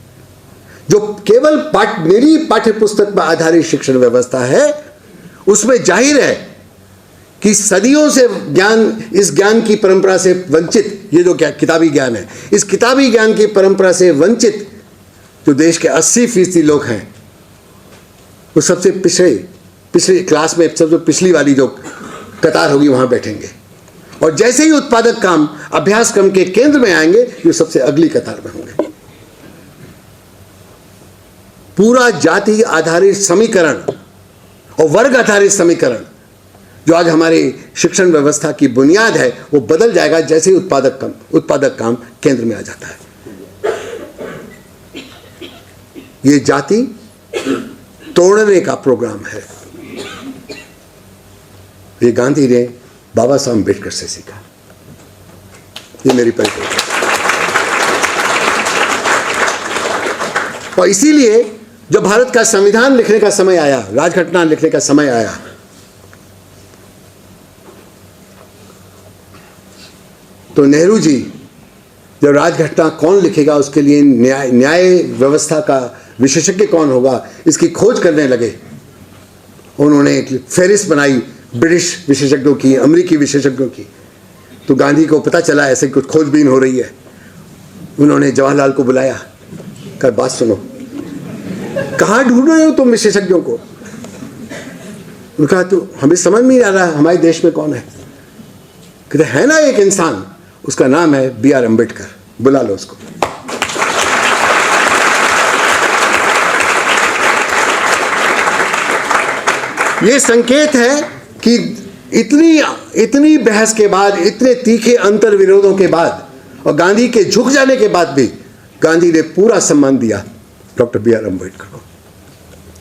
जो केवल मेरी पाठ्य पुस्तक पर आधारित शिक्षण व्यवस्था है, उसमें जाहिर है कि सदियों से इस ज्ञान की परंपरा से वंचित, ये जो किताबी ज्ञान है, इस किताबी ज्ञान की परंपरा से वंचित जो देश के 80% लोग हैं, वो सबसे पिछले क्लास में, सबसे पिछली वाली जो कतार होगी वहां बैठेंगे। और जैसे ही उत्पादक काम अभ्यासक्रम के केंद्र में आएंगे, ये सबसे अगली कतार में होंगे। पूरा जाति आधारित समीकरण और वर्ग आधारित समीकरण जो आज हमारी शिक्षण व्यवस्था की बुनियाद है, वो बदल जाएगा जैसे ही उत्पादक काम केंद्र में आ जाता है। ये जाति तोड़ने का प्रोग्राम है। ये गांधी ने बाबा साहब अम्बेडकर से सीखा। ये मेरी परिकल्पना। और इसीलिए जब भारत का संविधान लिखने का समय आया, राजघटना लिखने का समय आया, तो नेहरू जी जब राजघटना कौन लिखेगा, उसके लिए न्याय व्यवस्था का विशेषज्ञ कौन होगा, इसकी खोज करने लगे। उन्होंने एक फहरिस्त बनाई ब्रिटिश विशेषज्ञों की, अमेरिकी विशेषज्ञों की। तो गांधी को पता चला ऐसे कुछ खोजबीन हो रही है। उन्होंने जवाहरलाल को बुलाया, कहा बात सुनो, कहाँ ढूंढ रहे हो तुम विशेषज्ञों को? उन्होंने कहा तो हमें समझ में नहीं आ रहा हमारे देश में कौन है। कहते है ना एक इंसान, उसका नाम है B.R. अम्बेडकर, बुला लो उसको। ये संकेत है कि इतनी बहस के बाद, इतने तीखे अंतर विरोधों के बाद और गांधी के झुक जाने के बाद भी गांधी ने पूरा सम्मान दिया डॉक्टर B.R. अम्बेडकर को।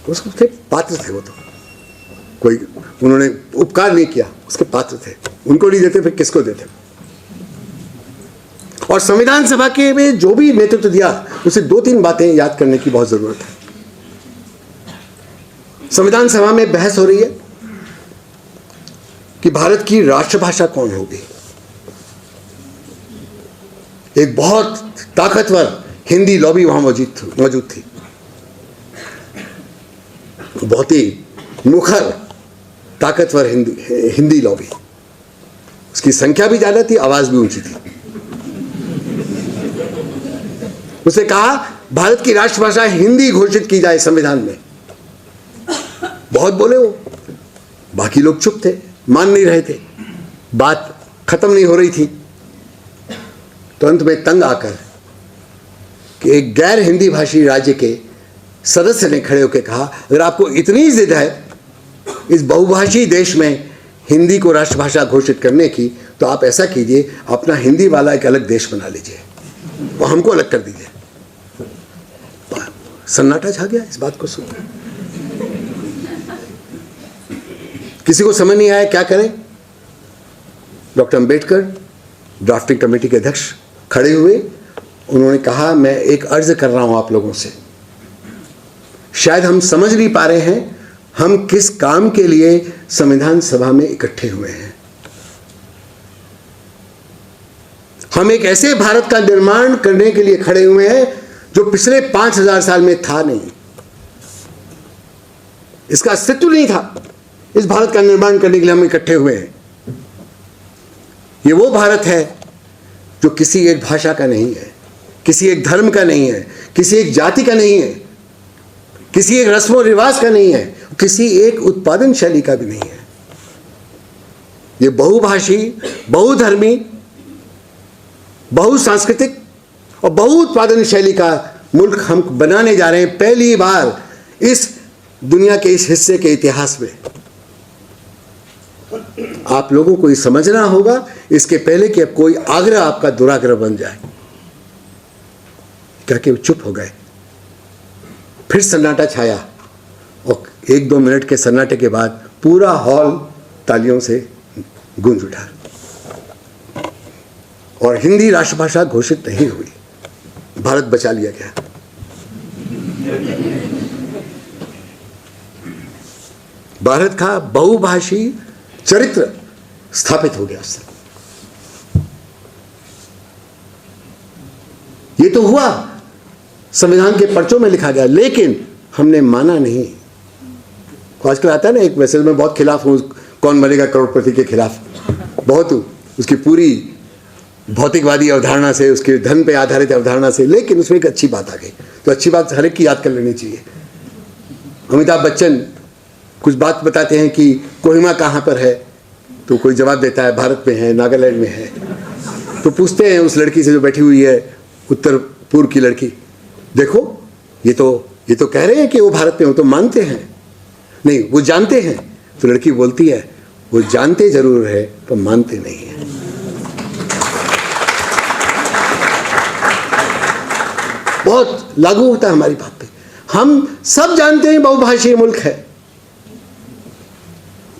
उसके पात्र थे वो, तो कोई उन्होंने उपकार नहीं किया, उसके पात्र थे। उनको नहीं देते फिर किसको देते? और संविधान सभा के में जो भी नेतृत्व दिया, उसे 2-3 बातें याद करने की बहुत जरूरत है। संविधान सभा में बहस हो रही है कि भारत की राष्ट्रभाषा कौन होगी। एक बहुत ताकतवर हिंदी लॉबी वहाँ मौजूद थी। बहुत ही मुखर ताकतवर हिंदी लॉबी। उसकी संख्या भी ज़्यादा थी, आवाज़ भी ऊंची थी। उसने कहा भारत की राष्ट्रभाषा हिंदी घोषित की जाए संविधान में। बहुत बोले वो, बाकी लोग चुप थे, मान नहीं रहे थे, बात खत्म नहीं हो रही थी। तो अंत में तंग आकर कि एक गैर हिंदी भाषी राज्य के सदस्य ने खड़े होकर कहा, अगर आपको इतनी जिद है इस बहुभाषी देश में हिंदी को राष्ट्रभाषा घोषित करने की, तो आप ऐसा कीजिए, अपना हिंदी वाला एक अलग देश बना लीजिए और हमको अलग कर दीजिए। सन्नाटा छा गया इस बात को सुनकर। किसी को समझ नहीं आया क्या करें। डॉक्टर अंबेडकर ड्राफ्टिंग कमेटी के अध्यक्ष खड़े हुए, उन्होंने कहा, मैं एक अर्ज कर रहा हूं आप लोगों से, शायद हम समझ नहीं पा रहे हैं हम किस काम के लिए संविधान सभा में इकट्ठे हुए हैं। हम एक ऐसे भारत का निर्माण करने के लिए खड़े हुए हैं जो पिछले 5000 साल में था नहीं, इसका अस्तित्व नहीं था। इस भारत का निर्माण करने के लिए हम इकट्ठे हुए हैं। ये वो भारत है जो किसी एक भाषा का नहीं है, किसी एक धर्म का नहीं है, किसी एक जाति का नहीं है, किसी एक रस्म और रिवाज का नहीं है, किसी एक उत्पादन शैली का भी नहीं है। ये बहुभाषी, बहुधर्मी, बहुसांस्कृतिक और बहुउत्पादन शैली का मुल्क हम बनाने जा रहे हैं पहली बार इस दुनिया के इस हिस्से के इतिहास में। आप लोगों को ये समझना होगा इसके पहले कि अब कोई आग्रह आपका दुराग्रह बन जाए। क्या कि चुप हो गए। फिर सन्नाटा छाया और 1-2 मिनट के सन्नाटे के बाद पूरा हॉल तालियों से गूंज उठा और हिंदी राष्ट्रभाषा घोषित नहीं हुई। भारत बचा लिया गया। भारत का बहुभाषी चरित्र स्थापित हो गया उससे। ये तो हुआ, संविधान के पर्चों में लिखा गया, लेकिन हमने माना नहीं। आजकल आता है ना एक मैसेज, में बहुत खिलाफ हूं कौन बनेगा करोड़पति के खिलाफ, बहुत हूं उसकी पूरी भौतिकवादी अवधारणा से, उसके धन पे आधारित अवधारणा से, लेकिन उसमें एक अच्छी बात आ गई। तो अच्छी बात हर एक की याद कर लेनी चाहिए। अमिताभ बच्चन कुछ बात बताते हैं कि कोहिमा कहाँ पर है, तो कोई जवाब देता है भारत में है, नागालैंड में है। तो पूछते हैं उस लड़की से जो बैठी हुई है, उत्तर पूर्व की लड़की, देखो ये तो कह रहे हैं कि वो भारत में हो, तो मानते हैं? नहीं, वो जानते हैं। तो लड़की बोलती है, वो जानते जरूर है पर मानते नहीं है। बहुत लागू होता है हमारी बात पे। हम सब जानते हैं बहुभाषीय मुल्क है,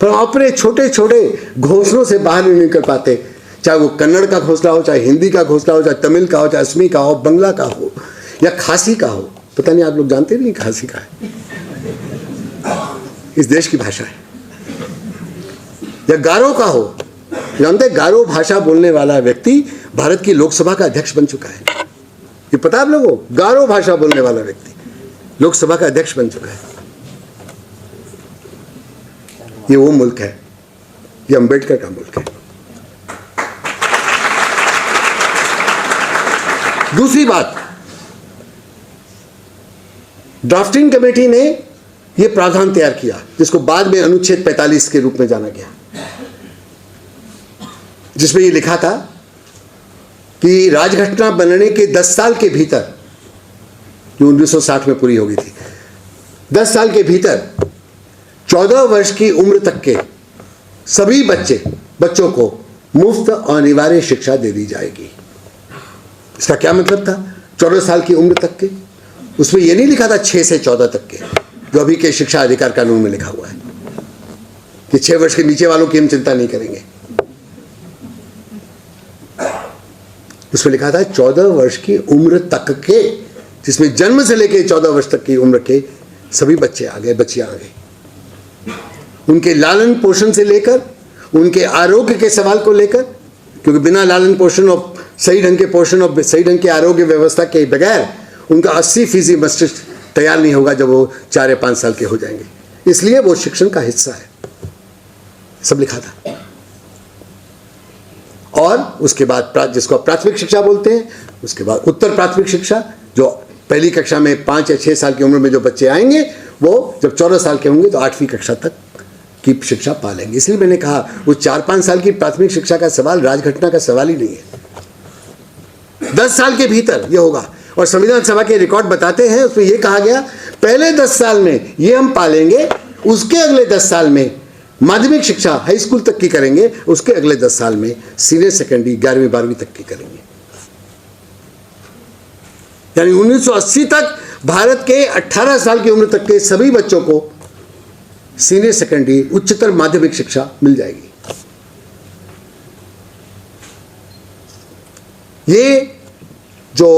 पर अपने छोटे छोटे घोंसलों से बाहर नहीं निकल पाते। चाहे वो कन्नड़ का घोंसला हो, चाहे हिंदी का घोंसला हो, चाहे तमिल का हो, चाहे असमी का हो, बंगला का हो या खासी का हो। पता नहीं आप लोग जानते नहीं खासी का है, इस देश की भाषा है। या गारो का हो, जानते गारो भाषा बोलने वाला व्यक्ति भारत की लोकसभा का अध्यक्ष बन चुका है। ये पता आप लोगों को? गारो भाषा बोलने वाला व्यक्ति लोकसभा का अध्यक्ष बन चुका है। ये वो मुल्क है, ये अंबेडकर का मुल्क है। दूसरी बात, ड्राफ्टिंग कमेटी ने यह प्रावधान तैयार किया जिसको बाद में अनुच्छेद 45 के रूप में जाना गया, जिसमें यह लिखा था कि राजघटना बनने के 10 साल के भीतर, जो 1960 में पूरी हो गई थी, 10 साल के भीतर 14 वर्ष की उम्र तक के सभी बच्चों को मुफ्त और अनिवार्य शिक्षा दे दी जाएगी। इसका क्या मतलब था? 14 साल की उम्र तक के, उसमें यह नहीं लिखा था 6 से 14 तक के, जो अभी के शिक्षा अधिकार कानून में लिखा हुआ है कि 6 वर्ष के नीचे वालों की हम चिंता नहीं करेंगे। उसमें लिखा था 14 वर्ष की उम्र तक के, जिसमें जन्म से लेकर 14 वर्ष तक की उम्र के सभी बच्चे आ गए, बच्चियां आ गई। उनके लालन पोषण से लेकर उनके आरोग्य के सवाल को लेकर, क्योंकि बिना लालन पोषण और सही ढंग के पोषण और सही ढंग के आरोग्य व्यवस्था के बगैर उनका 80% मस्तिष्क तैयार नहीं होगा जब वो 4 या 5 साल के हो जाएंगे। इसलिए वो शिक्षण का हिस्सा है, सब लिखा था। और उसके बाद जिसको आप प्राथमिक शिक्षा बोलते हैं, उसके बाद उत्तर प्राथमिक शिक्षा, जो पहली कक्षा में 5 या 6 साल की उम्र में जो बच्चे आएंगे वो जब 14 साल के होंगे तो 8वीं कक्षा तक की शिक्षा पा लेंगे। इसलिए मैंने कहा वो 4-5 साल की प्राथमिक शिक्षा का सवाल राजघटना का सवाल ही नहीं है, 10 साल के भीतर ये होगा। और संविधान सभा के रिकॉर्ड बताते हैं, उसमें ये कहा गया पहले 10 साल में ये हम पालेंगे, उसके अगले 10 साल में माध्यमिक शिक्षा हाई स्कूल तक की करेंगे, उसके अगले 10 साल में सीनियर सेकेंडरी 11वीं 12वीं तक की करेंगे। यानी 1980 तक भारत के 18 साल की उम्र तक के सभी बच्चों को सीनियर सेकेंडरी उच्चतर माध्यमिक शिक्षा मिल जाएगी। ये जो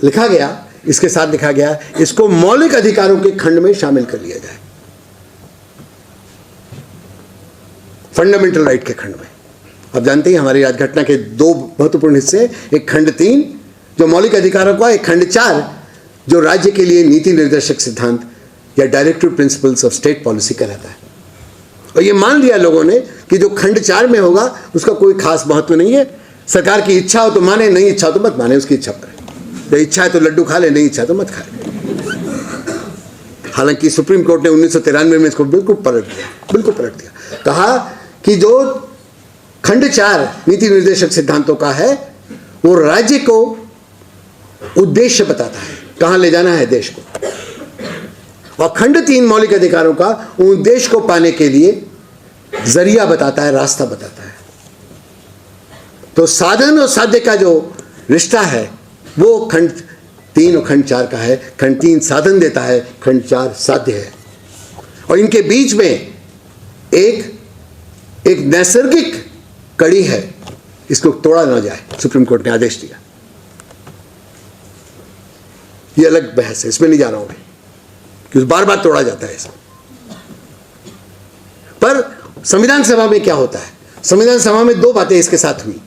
लिखा गया, इसके साथ लिखा गया इसको मौलिक अधिकारों के खंड में शामिल कर लिया जाए, फंडामेंटल राइट के खंड में। आप जानते हैं हमारी राजघटना के 2 महत्वपूर्ण हिस्से, एक खंड 3 जो मौलिक अधिकारों का, एक खंड 4 जो राज्य के लिए नीति निर्देशक सिद्धांत या directive principles of state policy कहलाता है। और ये मान लिया लोगों ने कि जो खंड 4 में होगा उसका कोई खास महत्व नहीं है, सरकार की इच्छा हो तो माने, नहीं इच्छा हो तो मत माने, उसकी इच्छा पर है। इच्छा है तो लड्डू खा ले, नहीं इच्छा तो मत खा ले। हालांकि सुप्रीम कोर्ट ने 1993 में इसको बिल्कुल पलट दिया, कहा कि जो खंड 4 नीति निर्देशक सिद्धांतों का है वो राज्य को उद्देश्य बताता है, कहां ले जाना है देश को। और खंड 3 मौलिक अधिकारों का उद्देश्य को पाने के लिए जरिया बताता है, रास्ता बताता है। तो साधन और साध्य का जो रिश्ता है वो खंड 3 और खंड 4 का है। खंड 3 साधन देता है, खंड 4 साध्य है। और इनके बीच में एक नैसर्गिक कड़ी है, इसको तोड़ा ना जाए, सुप्रीम कोर्ट ने आदेश दिया। ये अलग बहस है, इसमें नहीं जा रहा हूं मैं, क्योंकि बार बार तोड़ा जाता है इसमें। पर संविधान सभा में क्या होता है, संविधान सभा में 2 बातें इसके साथ हुई।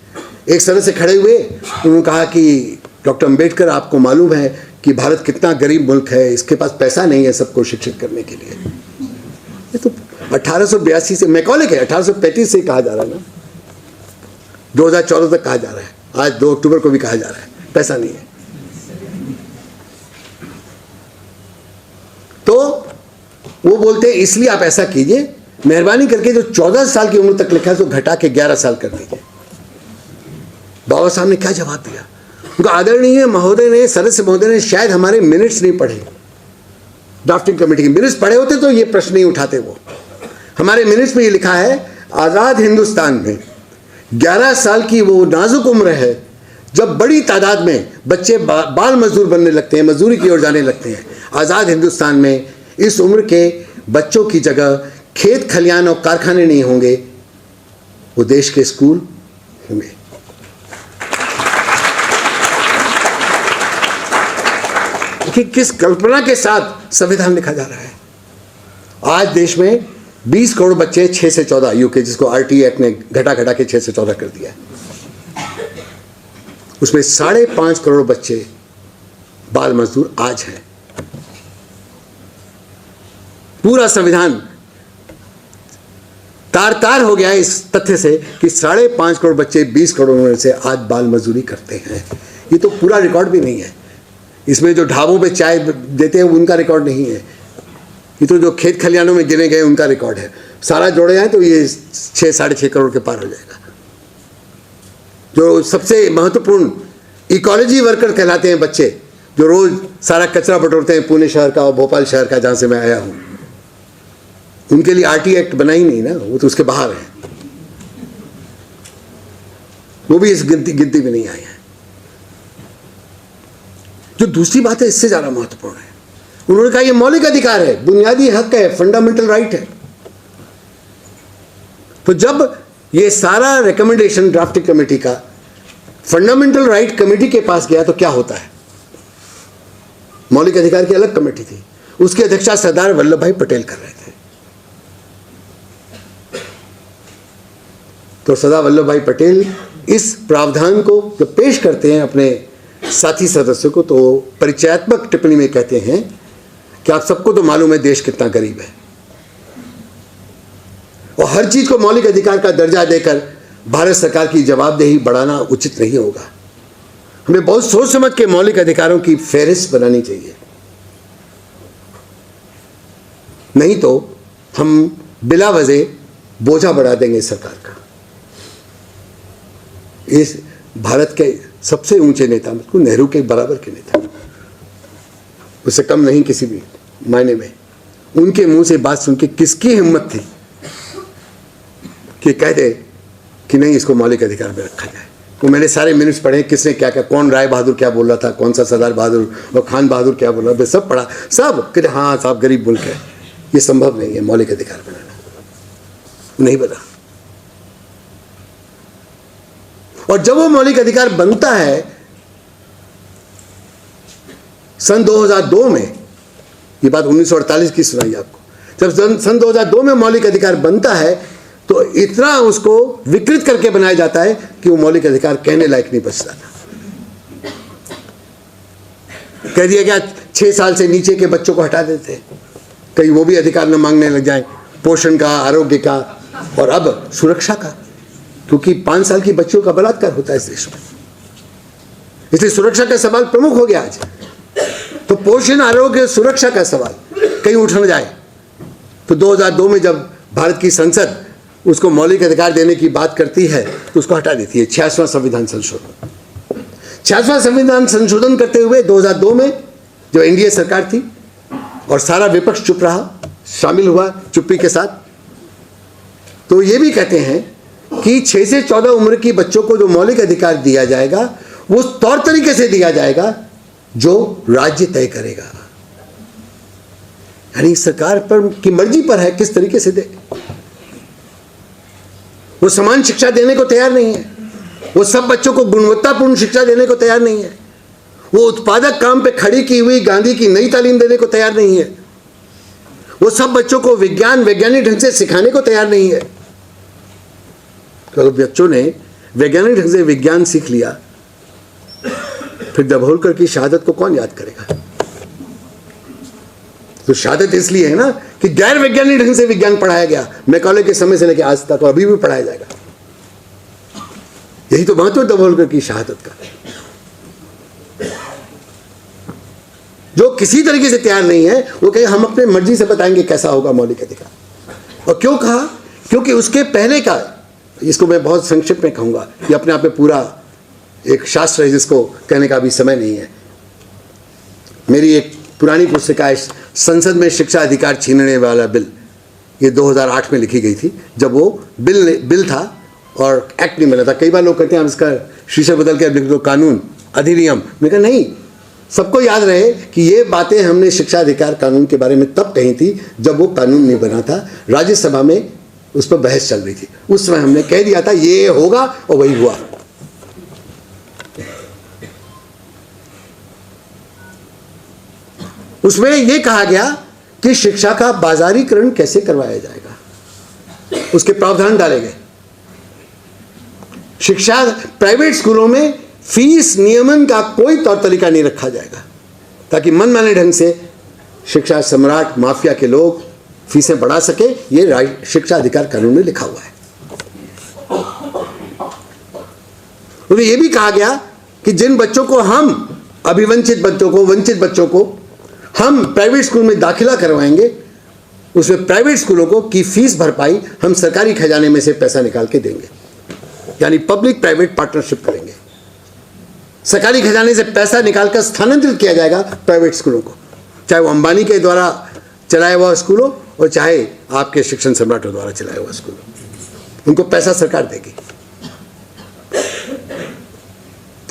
एक तरह से खड़े हुए उन्होंने कहा कि डॉक्टर अंबेडकर, आपको मालूम है कि भारत कितना गरीब मुल्क है, इसके पास पैसा नहीं है सबको शिक्षित करने के लिए। ये तो 1882 से मैकॉले के 1835 से कहा जा रहा है ना, 2014 तक कहा जा रहा है, आज 2 अक्टूबर को भी कहा जा रहा है, पैसा नहीं है। तो वो बोलते हैं इसलिए आप ऐसा कीजिए, मेहरबानी करके जो 14 साल की उम्र तक लिखा है उसको घटा के 11 साल कर दीजिए। बाबा साहब ने क्या जवाब दिया, उनका आदरणीय महोदय ने, सदस्य महोदय ने शायद हमारे मिनट्स नहीं पढ़े, ड्राफ्टिंग कमेटी के मिनट्स पढ़े होते तो ये प्रश्न नहीं उठाते। वो हमारे मिनट्स में ये लिखा है, आज़ाद हिंदुस्तान में 11 साल की वो नाजुक उम्र है जब बड़ी तादाद में बच्चे बाल मजदूर बनने लगते हैं, मजदूरी की ओर जाने लगते हैं। आज़ाद हिंदुस्तान में इस उम्र के बच्चों की जगह खेत खलियान और कारखाने नहीं होंगे, वो देश के स्कूल होंगे। कि किस कल्पना के साथ संविधान लिखा जा रहा है। आज देश में 20 करोड़ बच्चे 6 से 14 आयु के, जिसको आरटी एक्ट ने घटा के 6 से 14 कर दिया है, उसमें 5.5 करोड़ बच्चे बाल मजदूर आज हैं। पूरा संविधान तार तार हो गया है इस तथ्य से कि 5.5 करोड़ बच्चे 20 करोड़ में से आज बाल मजदूरी करते हैं। ये तो पूरा रिकॉर्ड भी नहीं है, इसमें जो ढाबों पे चाय देते हैं उनका रिकॉर्ड नहीं है, ये तो जो खेत खलियानों में गिने गए उनका रिकॉर्ड है। सारा जोड़े जाए तो ये 6-6.5 करोड़ के पार हो जाएगा। जो सबसे महत्वपूर्ण इकोलॉजी वर्कर कहलाते हैं बच्चे, जो रोज सारा कचरा बटोरते हैं पुणे शहर का और भोपाल शहर का जहाँ से मैं आया हूँ, उनके लिए आरटी एक्ट बना ही नहीं ना, वो तो उसके बाहर है, वो भी इस गिनती में नहीं आए हैं। जो दूसरी बात है इससे ज़्यादा महत्वपूर्ण है, उन्होंने कहा ये मौलिक अधिकार है, बुनियादी हक है, फंडामेंटल राइट है। तो जब ये सारा रिकमेंडेशन ड्राफ्टिंग कमेटी का फंडामेंटल राइट कमेटी के पास गया तो क्या होता है, मौलिक अधिकार की अलग कमेटी थी, उसकी अध्यक्षता सरदार वल्लभ भाई पटेल कर रहे थे। तो सरदार वल्लभ भाई पटेल इस प्रावधान को जब पेश करते हैं अपने साथी सदस्यों को, तो परिचयात्मक टिप्पणी में कहते हैं कि आप सबको तो मालूम है देश कितना गरीब है, और हर चीज को मौलिक अधिकार का दर्जा देकर भारत सरकार की जवाबदेही बढ़ाना उचित नहीं होगा। हमें बहुत सोच समझ के मौलिक अधिकारों की फेहरिस्त बनानी चाहिए, नहीं तो हम बिला वजह बोझा बढ़ा देंगे सरकार का। इस भारत के सबसे ऊंचे नेता, मतलब नेहरू के बराबर के नेता, उससे कम नहीं किसी भी मायने में, उनके मुंह से बात सुन के किसकी हिम्मत थी कि कह दे कि नहीं इसको मौलिक अधिकार में रखा जाए। वो मैंने सारे मिनट्स पढ़े, किसने क्या क्या, कौन राय बहादुर क्या बोल रहा था, कौन सा सरदार बहादुर और खान बहादुर क्या बोल रहा था, सब पढ़ा, सब कहते हाँ साहब गरीब मुल्क है, ये संभव नहीं है मौलिक अधिकार बनाना, नहीं बना। और जब वो मौलिक अधिकार बनता है सन 2002 में, ये बात 1948 की सुनाई आपको, जब सन 2002 में मौलिक अधिकार बनता है तो इतना उसको विकृत करके बनाया जाता है कि वो मौलिक अधिकार कहने लायक नहीं बचता था। कह दिया गया 6 साल से नीचे के बच्चों को हटा देते, कहीं वो भी अधिकार न मांगने लग जाए, पोषण का, आरोग्य का, और अब सुरक्षा का, क्योंकि 5 साल की बच्चियों का बलात्कार होता है इस देश में, इसलिए सुरक्षा का सवाल प्रमुख हो गया आज। तो पोषण, आरोग्य, सुरक्षा का सवाल कहीं उठ न जाए, तो 2002 में जब भारत की संसद उसको मौलिक अधिकार देने की बात करती है तो उसको हटा देती है। 66वां संविधान संशोधन, 66वां संविधान संशोधन करते हुए 2002 में जो एनडीए सरकार थी और सारा विपक्ष चुप रहा, शामिल हुआ चुप्पी के साथ, तो ये भी कहते हैं कि 6 से 14 उम्र की बच्चों को जो मौलिक अधिकार दिया जाएगा वो उस तौर तरीके से दिया जाएगा जो राज्य तय करेगा, यानी सरकार पर की मर्जी पर है किस तरीके से दे। वो समान शिक्षा देने को तैयार नहीं है, वो सब बच्चों को गुणवत्तापूर्ण शिक्षा देने को तैयार नहीं है, वो उत्पादक काम पे खड़ी की हुई गांधी की नई तालीम देने को तैयार नहीं है, वो सब बच्चों को विज्ञान वैज्ञानिक ढंग से सिखाने को तैयार नहीं है। तो बच्चों ने वैज्ञानिक ढंग से विज्ञान सीख लिया, फिर दाभोलकर की शहादत को कौन याद करेगा? तो शहादत इसलिए है ना कि गैर वैज्ञानिक ढंग से विज्ञान पढ़ाया गया, मैकॉले के समय से लेकर आज तक, और अभी भी पढ़ाया जाएगा। यही तो महत्व है दाभोलकर की शहादत का। जो किसी तरीके से तैयार नहीं है वो कहे हम अपने मर्जी से बताएंगे कैसा होगा मौलिक अधिकार। और क्यों कहा? क्योंकि उसके पहले का, इसको मैं बहुत संक्षिप्त में कहूंगा, ये अपने आप में पूरा एक शास्त्र है जिसको कहने का भी समय नहीं है। मेरी एक पुरानी पुस्तिका है, संसद में शिक्षा अधिकार छीनने वाला बिल, ये 2008 में लिखी गई थी, जब वो बिल था और एक्ट नहीं बना था। कई बार लोग कहते हैं हम इसका शीर्षक बदल के लिख दो कानून, अधिनियम। मैं कहा नहीं, सबको याद रहे कि ये बातें हमने शिक्षा अधिकार कानून के बारे में तब कही थी जब वो कानून नहीं बना था, राज्यसभा में उस पर बहस चल रही थी। उस समय हमने कह दिया था ये होगा और वही हुआ। उसमें यह कहा गया कि शिक्षा का बाजारीकरण कैसे करवाया जाएगा, उसके प्रावधान डाले गए। शिक्षा, प्राइवेट स्कूलों में फीस नियमन का कोई तौर तरीका नहीं रखा जाएगा ताकि मनमाने ढंग से शिक्षा सम्राट माफिया के लोग फीसें बढ़ा सके। ये शिक्षा अधिकार कानून में लिखा हुआ है। तो ये भी कहा गया कि जिन बच्चों को हम, अभिवंचित बच्चों को, वंचित बच्चों को हम प्राइवेट स्कूल में दाखिला करवाएंगे, उसमें प्राइवेट स्कूलों को की फीस भरपाई हम सरकारी खजाने में से पैसा निकाल के देंगे, यानी पब्लिक प्राइवेट पार्टनरशिप करेंगे। सरकारी खजाने से पैसा निकालकर स्थानांतरित किया जाएगा प्राइवेट स्कूलों को, चाहे वो अंबानी के द्वारा चलाया हुआ स्कूल हो और चाहे आपके शिक्षण सम्राटों द्वारा चलाया हुआ स्कूल हो, उनको पैसा सरकार देगी।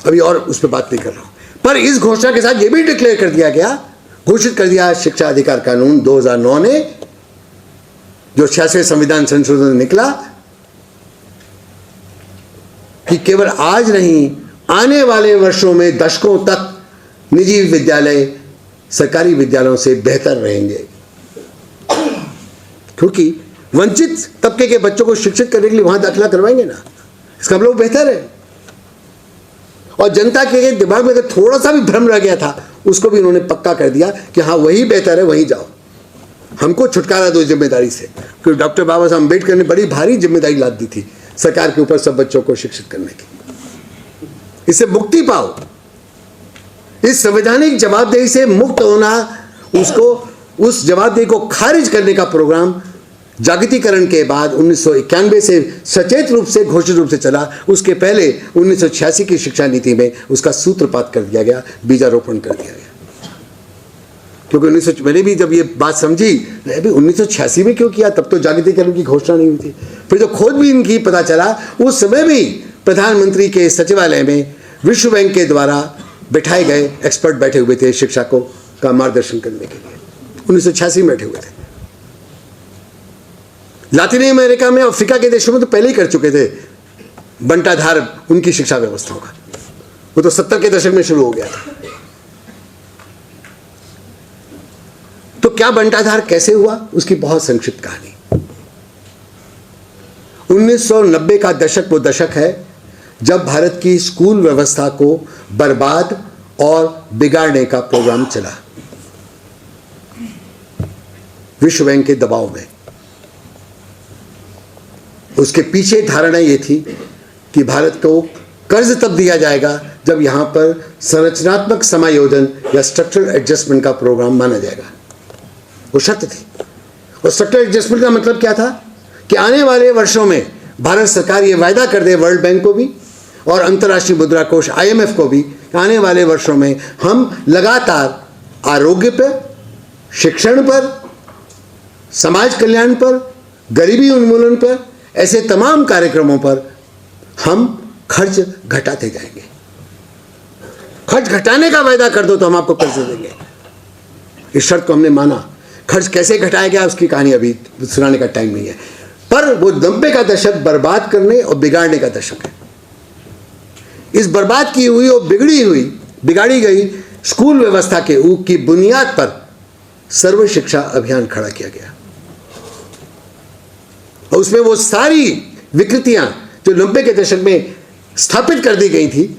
अभी और उस पर बात नहीं कर रहा हूं, पर इस घोषणा के साथ यह भी डिक्लेयर कर दिया गया, घोषित कर दिया शिक्षा अधिकार कानून 2009 ने, जो 66वें संविधान संशोधन निकला, कि केवल आज नहीं आने वाले वर्षों में दशकों तक निजी विद्यालय सरकारी विद्यालयों से बेहतर रहेंगे, क्योंकि वंचित तबके के बच्चों को शिक्षित करने के लिए वहां दाखिला करवाएंगे ना, इसका मतलब बेहतर है। और जनता के दिमाग में अगर थोड़ा सा भी भ्रम रह गया था उसको भी उन्होंने पक्का कर दिया कि हाँ वही बेहतर है, वहीं जाओ, हमको छुटकारा दो जिम्मेदारी से। क्योंकि डॉक्टर बाबा साहब अम्बेडकर ने बड़ी भारी जिम्मेदारी लाद दी थी सरकार के ऊपर सब बच्चों को शिक्षित करने की। इससे मुक्ति पाओ, इस संवैधानिक जवाबदेही से मुक्त होना, उसको उस जवाबदेही को खारिज करने का प्रोग्राम जागतिकरण के बाद 1991 से सचेत रूप से घोषित रूप से चला। उसके पहले 1986 की शिक्षा नीति में उसका सूत्रपात कर दिया गया, बीजारोपण कर दिया गया। क्योंकि मैंने भी जब ये बात समझी, अभी 1986 में क्यों किया, तब तो जागतिकरण की घोषणा नहीं हुई थी। फिर जो खोजबीन की पता चला, उस समय भी प्रधानमंत्री के सचिवालय में विश्व बैंक के द्वारा बैठाए गए एक्सपर्ट बैठे हुए थे शिक्षा को का मार्गदर्शन करने के लिए। 1986 में बैठे हुए थे। लातिन अमेरिका में, अफ्रीका के देशों में तो पहले ही कर चुके थे बंटाधार उनकी शिक्षा व्यवस्थाओं का। वो तो 70 के दशक में शुरू हो गया था। तो क्या बंटाधार कैसे हुआ, उसकी बहुत संक्षिप्त कहानी। 1990 का दशक वो दशक है जब भारत की स्कूल व्यवस्था को बर्बाद और बिगाड़ने का प्रोग्राम चला विश्व बैंक के दबाव में। उसके पीछे धारणा ये थी कि भारत को कर्ज तब दिया जाएगा जब यहां पर संरचनात्मक समायोजन या स्ट्रक्चरल एडजस्टमेंट का प्रोग्राम माना जाएगा। वो शर्त थी। और स्ट्रक्चरल एडजस्टमेंट का मतलब क्या था कि आने वाले वर्षों में भारत सरकार ये वायदा कर दे वर्ल्ड बैंक को भी और अंतर्राष्ट्रीय मुद्रा कोष IMF को भी, आने वाले वर्षों में हम लगातार आरोग्य पर, शिक्षण पर, समाज कल्याण पर, गरीबी उन्मूलन पर, ऐसे तमाम कार्यक्रमों पर हम खर्च घटाते जाएंगे। खर्च घटाने का वायदा कर दो तो हम आपको कर्ज देंगे। इस शर्त को हमने माना। खर्च कैसे घटाया गया उसकी कहानी अभी सुनाने का टाइम नहीं है, पर वो 90 का दशक बर्बाद करने और बिगाड़ने का दशक है। इस बर्बाद की हुई और बिगाड़ी गई स्कूल व्यवस्था की बुनियाद पर सर्व शिक्षा अभियान खड़ा किया गया। और उसमें वो सारी विकृतियां जो 90 के दशक में स्थापित कर दी गई थी,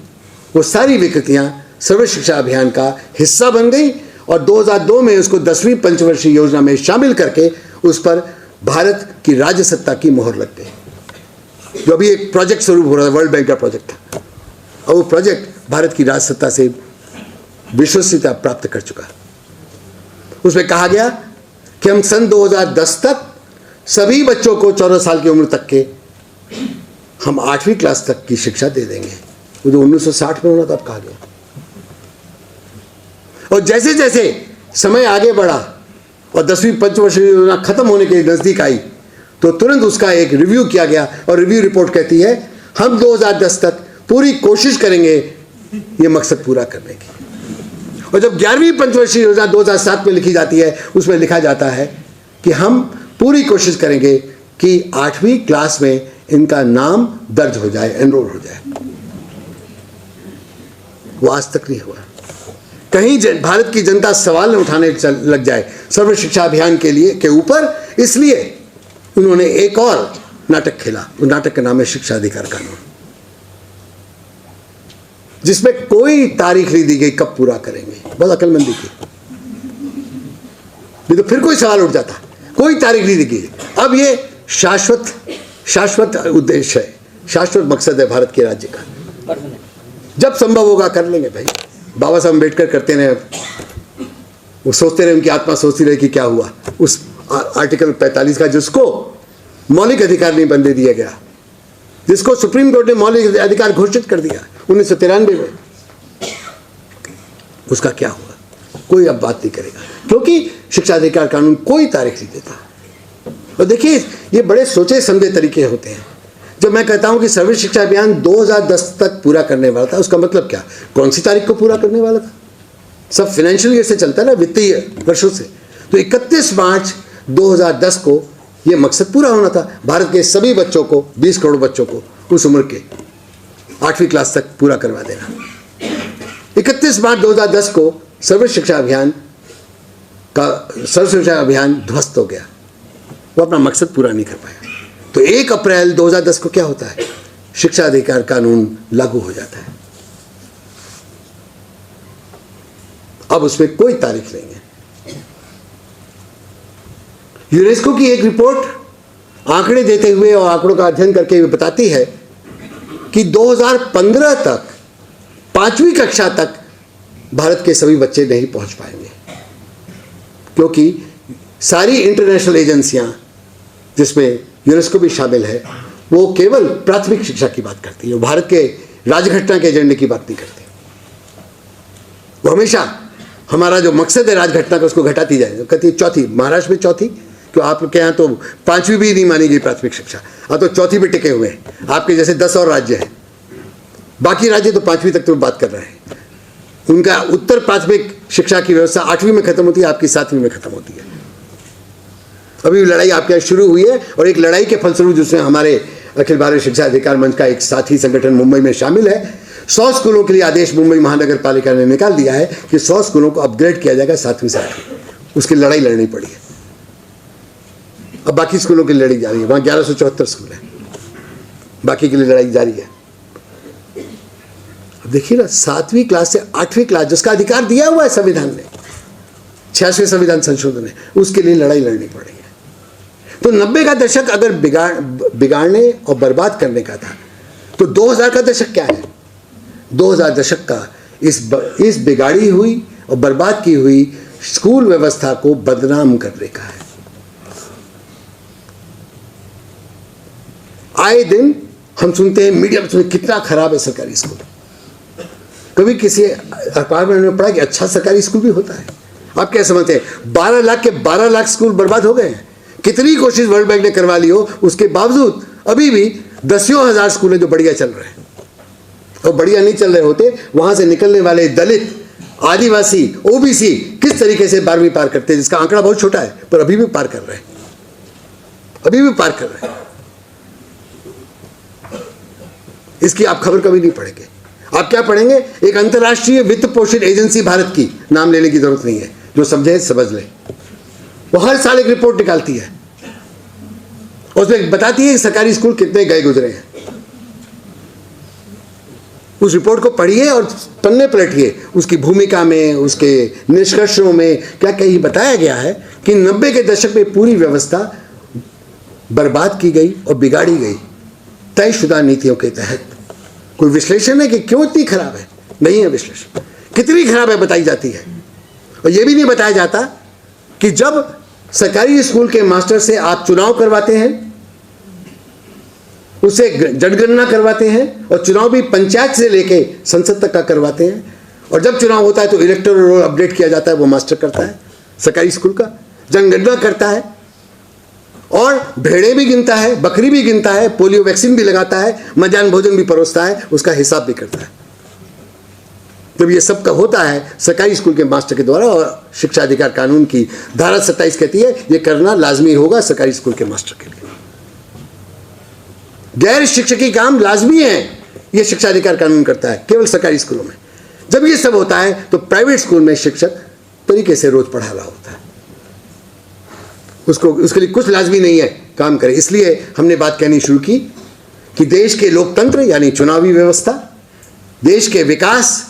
वो सारी विकृतियां सर्व शिक्षा अभियान का हिस्सा बन गई और 2002 में उसको 10वीं पंचवर्षीय योजना में शामिल करके उस पर भारत की राज्य सत्ता की मोहर लग गई। जो अभी एक प्रोजेक्ट शुरू हो रहा है, वर्ल्ड बैंक का प्रोजेक्ट था, और वो प्रोजेक्ट भारत की राज्य सत्ता से विश्वसनीयता प्राप्त कर चुका। उसमें कहा गया कि हम सन 2010 तक सभी बच्चों को 14 साल की उम्र तक के हम 8वीं क्लास तक की शिक्षा दे देंगे। वो जो 1960 में होना तब कहा गया। और जैसे जैसे समय आगे बढ़ा और 10वीं पंचवर्षीय योजना खत्म होने के नजदीक आई तो तुरंत उसका एक रिव्यू किया गया और रिव्यू रिपोर्ट कहती है हम 2010 तक पूरी कोशिश करेंगे ये मकसद पूरा करने की। और जब 11वीं पंचवर्षीय योजना 2007 में लिखी जाती है, उसमें लिखा जाता है कि हम पूरी कोशिश करेंगे कि 8वीं क्लास में इनका नाम दर्ज हो जाए, एनरोल हो जाए। वो आज तक नहीं हुआ। कहीं भारत की जनता सवाल न उठाने लग जाए सर्व शिक्षा अभियान के ऊपर, इसलिए उन्होंने एक और नाटक खेला। उस नाटक का नाम है शिक्षा अधिकार कानून, जिसमें कोई तारीख नहीं दी गई कब पूरा करेंगे। बहुत अकलमंदी की। नहीं तो फिर कोई सवाल उठ जाता। कोई तारीख नहीं दी गई। अब ये शाश्वत उद्देश्य है, शाश्वत मकसद है भारत के राज्य का। जब संभव होगा कर लेंगे भाई। बाबा साहब अम्बेडकर करते रहे, वो सोचते रहे, उनकी आत्मा सोचती रहे कि क्या हुआ। उस आर्टिकल 45 का जिसको मौलिक अधिकार नहीं बनने दिया गया, जिसको सुप्रीम कोर्ट ने मौलिक अधिकार घोषित कर दिया 1993 में, उसका क्या हुआ? कोई अब बात नहीं करेगा, क्योंकि शिक्षा अधिकार कानून कोई तारीख नहीं देता। और देखिए ये बड़े सोचे समझे तरीके होते हैं। जब मैं कहता हूं कि सर्व शिक्षा अभियान 2010 तक पूरा करने वाला था, उसका मतलब क्या? कौन सी तारीख को पूरा करने वाला था? सब फाइनेंशियल ईयर से चलता है ना, वित्तीय वर्षों से। तो 31 मार्च 2010 को यह मकसद पूरा होना था, भारत के सभी बच्चों को, 20 करोड़ बच्चों को उस उम्र के 8वीं क्लास तक पूरा करवा देना। 31 मार्च 2010 को सर्व शिक्षा अभियान ध्वस्त हो गया। वो अपना मकसद पूरा नहीं कर पाया। तो 1 अप्रैल 2010 को क्या होता है? शिक्षा अधिकार कानून लागू हो जाता है। अब उसमें कोई तारीख नहीं है। यूनेस्को की एक रिपोर्ट आंकड़े देते हुए और आंकड़ों का अध्ययन करके हुए बताती है कि 2015 तक 5वीं कक्षा तक भारत के सभी बच्चे नहीं पहुंच पाएंगे, क्योंकि सारी इंटरनेशनल एजेंसियां जिसमें यूनेस्को भी शामिल है वो केवल प्राथमिक शिक्षा की बात करती है, वो भारत के राजघटना के एजेंडे की बात नहीं करती। वो हमेशा हमारा जो मकसद है राजघटना का उसको घटाती जाए, कहती है चौथी, महाराष्ट्र में चौथी, क्यों आपके यहाँ तो 5वीं भी नहीं मानी गई प्राथमिक शिक्षा, अब तो चौथी पे टिके हुए हैं। आपके जैसे 10 और राज्य हैं, बाकी राज्य तो 5वीं तक तो बात कर रहे हैं। उनका उत्तर प्राथमिक शिक्षा की व्यवस्था 8वीं में खत्म होती है, आपकी 7वीं में खत्म होती है। अभी लड़ाई आपके यहाँ शुरू हुई है, और एक लड़ाई के फलस्वरूप जिसमें हमारे अखिल भारतीय शिक्षा अधिकार मंच का एक साथी संगठन मुंबई में शामिल है। 100 स्कूलों के लिए आदेश मुंबई महानगर पालिका ने निकाल दिया है कि 100 स्कूलों को अपग्रेड किया जाएगा 7वीं से 8वीं। उसकी लड़ाई लड़नी पड़ी है। अब बाकी स्कूलों की लड़ाई जारी है, वहाँ 1174 स्कूल हैं, बाकी के लिए लड़ाई जारी है। अब देखिए ना, 7वीं क्लास से 8वीं क्लास जिसका अधिकार दिया हुआ है संविधान ने, 86वें संविधान संशोधन है, उसके लिए लड़ाई लड़नी पड़ी है। तो 90 का दशक अगर बिगाड़ने और बर्बाद करने का था, तो 2000 का दशक क्या है? 2000 दशक का इस बिगाड़ी हुई और बर्बाद की हुई स्कूल व्यवस्था को बदनाम करने का है। आए दिन हम सुनते हैं मीडिया में कितना खराब है सरकारी स्कूल। कभी किसी अखबार में हमने पढ़ा कि अच्छा सरकारी स्कूल भी होता है। आप क्या समझते हैं 12 लाख के 12 लाख स्कूल बर्बाद हो गए हैं? कितनी कोशिश वर्ल्ड बैंक ने करवा ली हो, उसके बावजूद अभी भी 10,000 हजार स्कूल हैं जो बढ़िया चल रहे हैं। और बढ़िया नहीं चल रहे होते, वहां से निकलने वाले दलित, आदिवासी, ओबीसी किस तरीके से 12वीं पार करते हैं, जिसका आंकड़ा बहुत छोटा है पर अभी भी पार कर रहे हैं, अभी भी पार कर रहे हैं। इसकी आप खबर कभी नहीं पढ़ेंगे। आप क्या पढ़ेंगे? एक अंतर्राष्ट्रीय वित्त पोषित एजेंसी भारत की, नाम लेने की जरूरत नहीं है, जो समझे समझ ले, वो हर साल एक रिपोर्ट निकालती है, उसमें बताती है कि सरकारी स्कूल कितने गए गुजरे हैं। उस रिपोर्ट को पढ़िए और पन्ने पलटिए, उसकी भूमिका में, उसके निष्कर्षों में क्या कहीं बताया गया है कि 90 के दशक में पूरी व्यवस्था बर्बाद की गई और बिगाड़ी गई तयशुदा नीतियों के तहत। कोई विश्लेषण है कि क्यों इतनी खराब है? नहीं है विश्लेषण। कितनी खराब है बताई जाती है। और यह भी नहीं बताया जाता कि जब सरकारी स्कूल के मास्टर से आप चुनाव करवाते हैं, उसे जनगणना करवाते हैं, और चुनाव भी पंचायत से लेके संसद तक का करवाते हैं, और जब चुनाव होता है तो इलेक्टोरल रोल अपडेट किया जाता है, वो मास्टर करता है सरकारी स्कूल का, जनगणना करता है, और भेड़े भी गिनता है, बकरी भी गिनता है, पोलियो वैक्सीन भी लगाता है, मध्याह्न भोजन भी परोसता है, उसका हिसाब भी करता है। जब ये सब का होता है सरकारी स्कूल के मास्टर के द्वारा, और शिक्षा अधिकार कानून की धारा 27 कहती है ये करना लाजमी होगा सरकारी स्कूल के मास्टर के लिए। गैर शिक्षकी काम लाजमी है, ये शिक्षा अधिकार कानून करता है केवल सरकारी स्कूलों में। जब ये सब होता है तो प्राइवेट स्कूल में शिक्षक तरीके से रोज पढ़ा रहा होता है, उसको उसके लिए कुछ लाजमी नहीं है काम करे। इसलिए हमने बात कहनी शुरू की कि देश के लोकतंत्र यानी चुनावी व्यवस्था, देश के विकास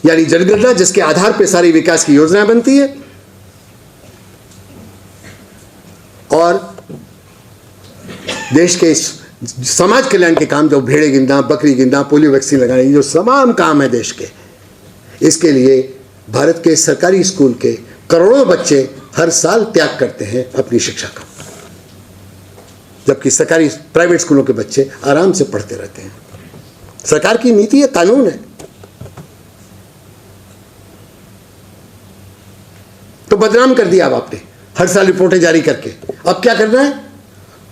यानी जनगणना जिसके आधार पर सारी विकास की योजना बनती है, और देश के समाज कल्याण के काम जो भेड़े गिनना, बकरी गिनना, पोलियो वैक्सीन लगाने, जो तमाम काम है देश के, इसके लिए भारत के सरकारी स्कूल के करोड़ों बच्चे हर साल त्याग करते हैं अपनी शिक्षा का, जबकि सरकारी प्राइवेट स्कूलों के बच्चे आराम से पढ़ते रहते हैं। सरकार की नीति है, कानून है। तो बदनाम कर दिया अब आपने हर साल रिपोर्टें जारी करके। अब क्या करना है?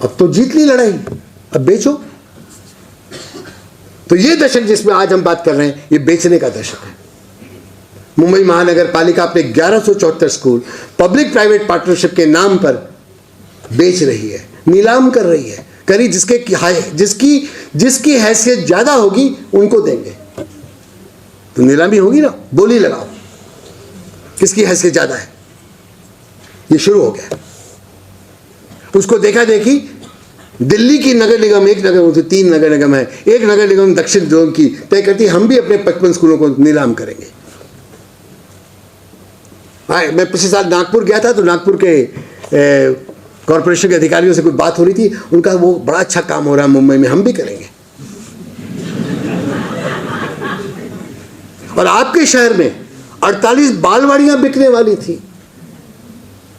अब तो जीत ली लड़ाई, अब बेचो। तो ये दशक जिसमें आज हम बात कर रहे हैं, ये बेचने का दशक है। मुंबई महानगर पालिका अपने 1174 स्कूल पब्लिक प्राइवेट पार्टनरशिप के नाम पर बेच रही है, नीलाम कर रही है। करी जिसकी हैसियत ज्यादा होगी उनको देंगे। तो नीलामी होगी ना, बोली लगाओ किसकी हैसियत ज्यादा है, ये शुरू हो गया। उसको देखा देखी दिल्ली की नगर निगम, एक नगर होती 3 नगर निगम है, एक नगर निगम दक्षिण जोन की तय करती हम भी अपने 55 स्कूलों को नीलाम करेंगे। मैं पिछले साल नागपुर गया था, तो नागपुर के कॉरपोरेशन के अधिकारियों से कुछ बात हो रही थी। उनका वो बड़ा अच्छा काम हो रहा है मुंबई में, हम भी करेंगे। और आपके शहर में 48 बालवाड़ियां बिकने वाली थी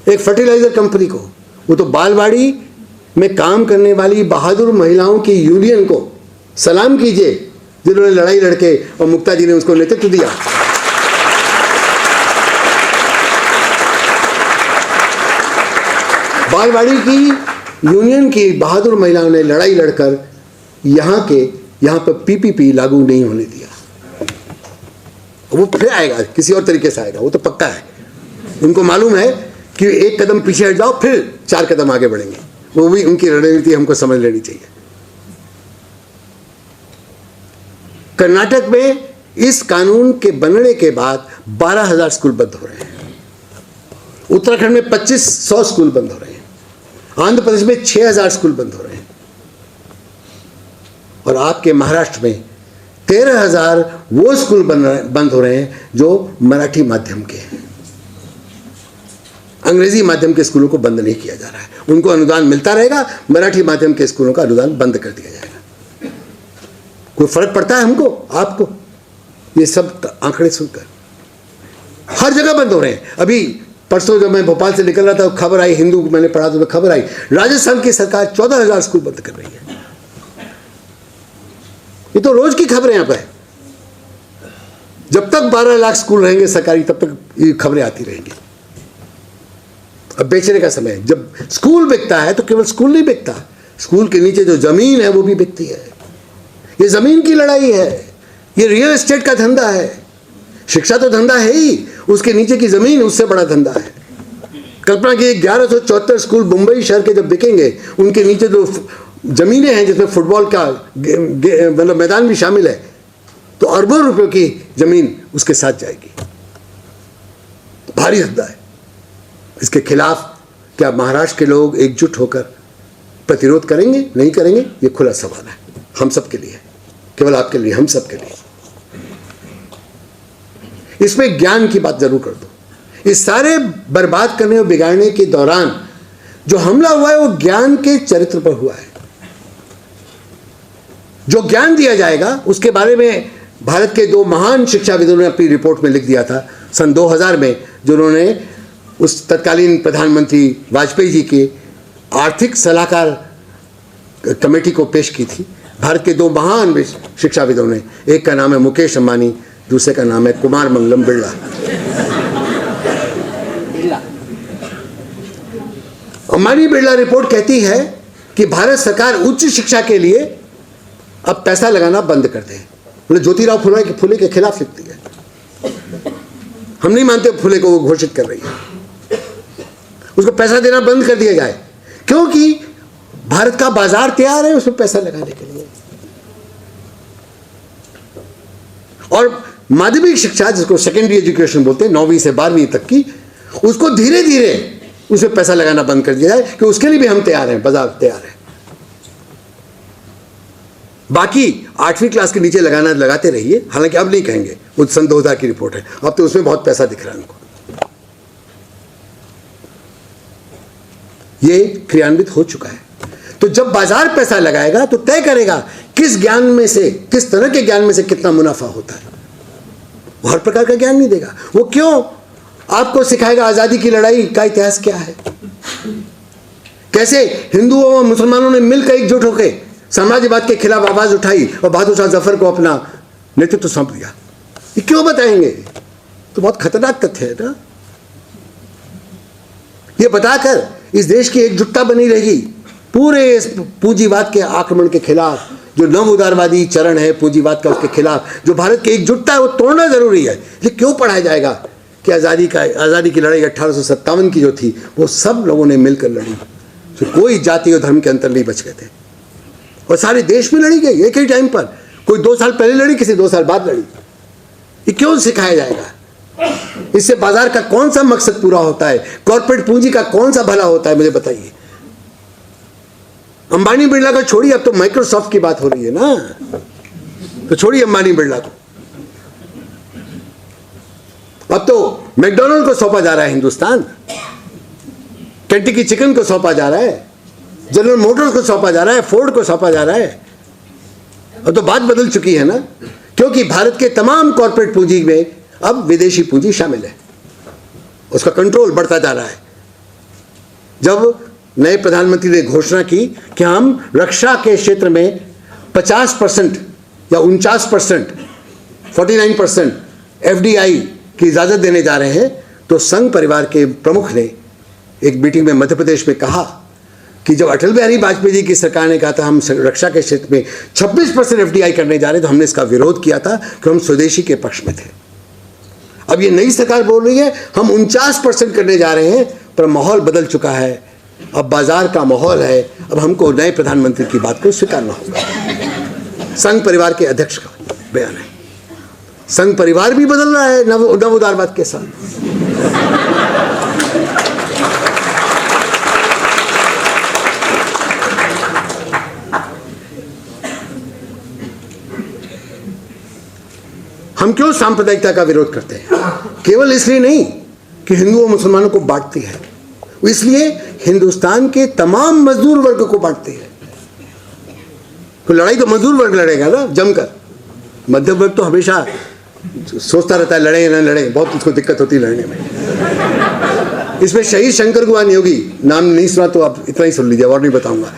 एक फर्टिलाइजर कंपनी को। वो तो बालवाड़ी में काम करने वाली बहादुर महिलाओं की यूनियन को सलाम कीजिए, जिन्होंने लड़ाई लड़के, और मुक्ता जी ने उसको नेतृत्व दिया। बालवाड़ी की यूनियन की बहादुर महिलाओं ने लड़ाई लड़कर यहाँ पर पीपीपी लागू नहीं होने दिया। वो फिर आएगा, किसी और तरीके से आएगा, वो तो पक्का है। उनको मालूम है कि एक कदम पीछे हट जाओ फिर 4 कदम आगे बढ़ेंगे। वो भी उनकी रणनीति हमको समझ लेनी चाहिए। कर्नाटक में इस कानून के बनने के बाद 12,000 स्कूल बंद हो रहे हैं। उत्तराखंड में 2500 स्कूल बंद हो रहे हैं। आंध्र प्रदेश में 6,000 स्कूल बंद हो रहे हैं। और आपके महाराष्ट्र में 13,000 वो स्कूल बंद हो रहे हैं जो मराठी माध्यम के हैं। अंग्रेजी माध्यम के स्कूलों को बंद नहीं किया जा रहा है, उनको अनुदान मिलता रहेगा। मराठी माध्यम के स्कूलों का अनुदान बंद कर दिया जाएगा। कोई फर्क पड़ता है हमको, आपको? ये सब आंकड़े सुनकर हर जगह बंद हो रहे हैं। अभी परसों जब मैं भोपाल से निकल रहा था, खबर आई, हिंदू मैंने पढ़ा तो खबर आई, राजस्थान की सरकार 14,000 स्कूल बंद कर रही है। ये तो रोज की खबरें यहाँ पर। जब तक 12 लाख स्कूल रहेंगे सरकारी, तब तक ये खबरें आती रहेंगी। अब बेचने का समय है। जब स्कूल बिकता है तो केवल स्कूल नहीं बिकता, स्कूल के नीचे जो जमीन है वो भी बिकती है। ये जमीन की लड़ाई है, ये रियल एस्टेट का धंधा है। शिक्षा तो धंधा है ही, उसके नीचे की जमीन उससे बड़ा धंधा है। कल्पना की 1174 स्कूल मुंबई शहर के जब बिकेंगे, उनके नीचे जो जमीनें हैं जिसमें फुटबॉल का मतलब मैदान भी शामिल है, तो अरबों रुपयों की जमीन उसके साथ जाएगी। भारी धंधा है। इसके खिलाफ क्या महाराष्ट्र के लोग एकजुट होकर प्रतिरोध करेंगे? नहीं करेंगे? ये खुला सवाल है, हम सब के लिए, केवल आपके लिए, हम सब के लिए। इसमें ज्ञान की बात जरूर कर दो। इस सारे बर्बाद करने और बिगाड़ने के दौरान जो हमला हुआ है वो ज्ञान के चरित्र पर हुआ है। जो ज्ञान दिया जाएगा उसके बारे में भारत के 2 महान शिक्षाविदों ने अपनी रिपोर्ट में लिख दिया था सन 2000 में, जिन्होंने उस तत्कालीन प्रधानमंत्री वाजपेयी जी के आर्थिक सलाहकार कमेटी को पेश की थी। भारत के 2 महान शिक्षाविदों ने, एक का नाम है मुकेश अंबानी, दूसरे का नाम है कुमार मंगलम बिरला। अंबानी बिरला रिपोर्ट कहती है कि भारत सरकार उच्च शिक्षा के लिए अब पैसा लगाना बंद कर दे। बोले ज्योतिराव फुले के खिलाफ लिखती है। हम नहीं मानते फुले को वो घोषित कर रही है। उसको पैसा देना बंद कर दिया जाए, क्योंकि भारत का बाजार तैयार है उसमें पैसा लगाने के लिए। और माध्यमिक शिक्षा, जिसको सेकेंडरी एजुकेशन बोलते हैं, 9वीं से 12वीं तक की, उसको धीरे धीरे उसमें पैसा लगाना बंद कर दिया जाए कि उसके लिए भी हम तैयार हैं, बाजार तैयार है। बाकी 8वीं क्लास के नीचे लगाते रहिए। हालांकि अब नहीं कहेंगे, वो सन 2000 की रिपोर्ट है, अब तो उसमें बहुत पैसा दिख रहा है उनको। ये क्रियान्वित हो चुका है। तो जब बाजार पैसा लगाएगा तो तय करेगा किस ज्ञान में से, किस तरह के ज्ञान में से कितना मुनाफा होता है। वो हर प्रकार का ज्ञान नहीं देगा। वो क्यों आपको सिखाएगा आजादी की लड़ाई का इतिहास क्या है, कैसे हिंदुओं और मुसलमानों ने मिलकर एकजुट होकर साम्राज्यवाद के खिलाफ आवाज उठाई और बहादुर शाह जफर को अपना नेतृत्व सौंप दिया। ये क्यों बताएंगे? तो बहुत खतरनाक तथ्य है ना। ये बताकर इस देश की एकजुटता बनी रहेगी पूरे इस पूंजीवाद के आक्रमण के खिलाफ। जो नव उदारवादी चरण है पूंजीवाद का, उसके खिलाफ जो भारत की एकजुटता है वो तोड़ना जरूरी है। ये क्यों पढ़ाया जाएगा कि आज़ादी की लड़ाई 1857 की जो थी वो सब लोगों ने मिलकर लड़ी, तो कोई जाति और धर्म के अंतर नहीं बच गए थे, और सारे देश में लड़ी गई एक ही टाइम पर। कोई 2 साल पहले लड़ी, किसी 2 साल बाद लड़ी। ये क्यों सिखाया जाएगा? इससे बाजार का कौन सा मकसद पूरा होता है? कॉर्पोरेट पूंजी का कौन सा भला होता है? मुझे बताइए। अंबानी बिरला को छोड़िए, अब तो माइक्रोसॉफ्ट की बात हो रही है ना, तो छोड़िए अंबानी बिरला को। अब तो मैकडॉनल्ड को सौंपा जा रहा है हिंदुस्तान, केंटकी चिकन को सौंपा जा रहा है, जनरल मोटर्स को सौंपा जा रहा है, फोर्ड को सौंपा जा रहा है। अब तो बात बदल चुकी है ना, क्योंकि भारत के तमाम कॉर्पोरेट पूंजी में अब विदेशी पूंजी शामिल है, उसका कंट्रोल बढ़ता जा रहा है। जब नए प्रधानमंत्री ने घोषणा की कि हम रक्षा के क्षेत्र में 50% या 49%, 49% FDI की इजाज़त देने जा रहे हैं, तो संघ परिवार के प्रमुख ने एक मीटिंग में मध्य प्रदेश में कहा कि जब अटल बिहारी वाजपेयी जी की सरकार ने कहा था हम रक्षा के क्षेत्र में 26% FDI करने जा रहे हैं, तो हमने इसका विरोध किया था कि हम स्वदेशी के पक्ष में थे। अब ये नई सरकार बोल रही है हम 49% करने जा रहे हैं, पर माहौल बदल चुका है, अब बाजार का माहौल है, अब हमको नए प्रधानमंत्री की बात को स्वीकारना होगा। संघ परिवार के अध्यक्ष का बयान है। संघ परिवार भी बदल रहा है नव उदारवाद के साथ। हम क्यों सांप्रदायिकता का विरोध करते हैं? केवल इसलिए नहीं कि हिंदू और मुसलमानों को बांटती है, इसलिए हिंदुस्तान के तमाम मजदूर वर्ग को बांटती है। तो लड़ाई तो मजदूर वर्ग लड़ेगा ना जमकर, मध्यम वर्ग तो हमेशा सोचता रहता है लड़े या ना लड़े, बहुत उसको दिक्कत होती है लड़ने में। इसमें शहीद शंकर कुमार नियोगी, नाम नहीं सुना तो आप इतना ही सुन लीजिए और नहीं बताऊंगा,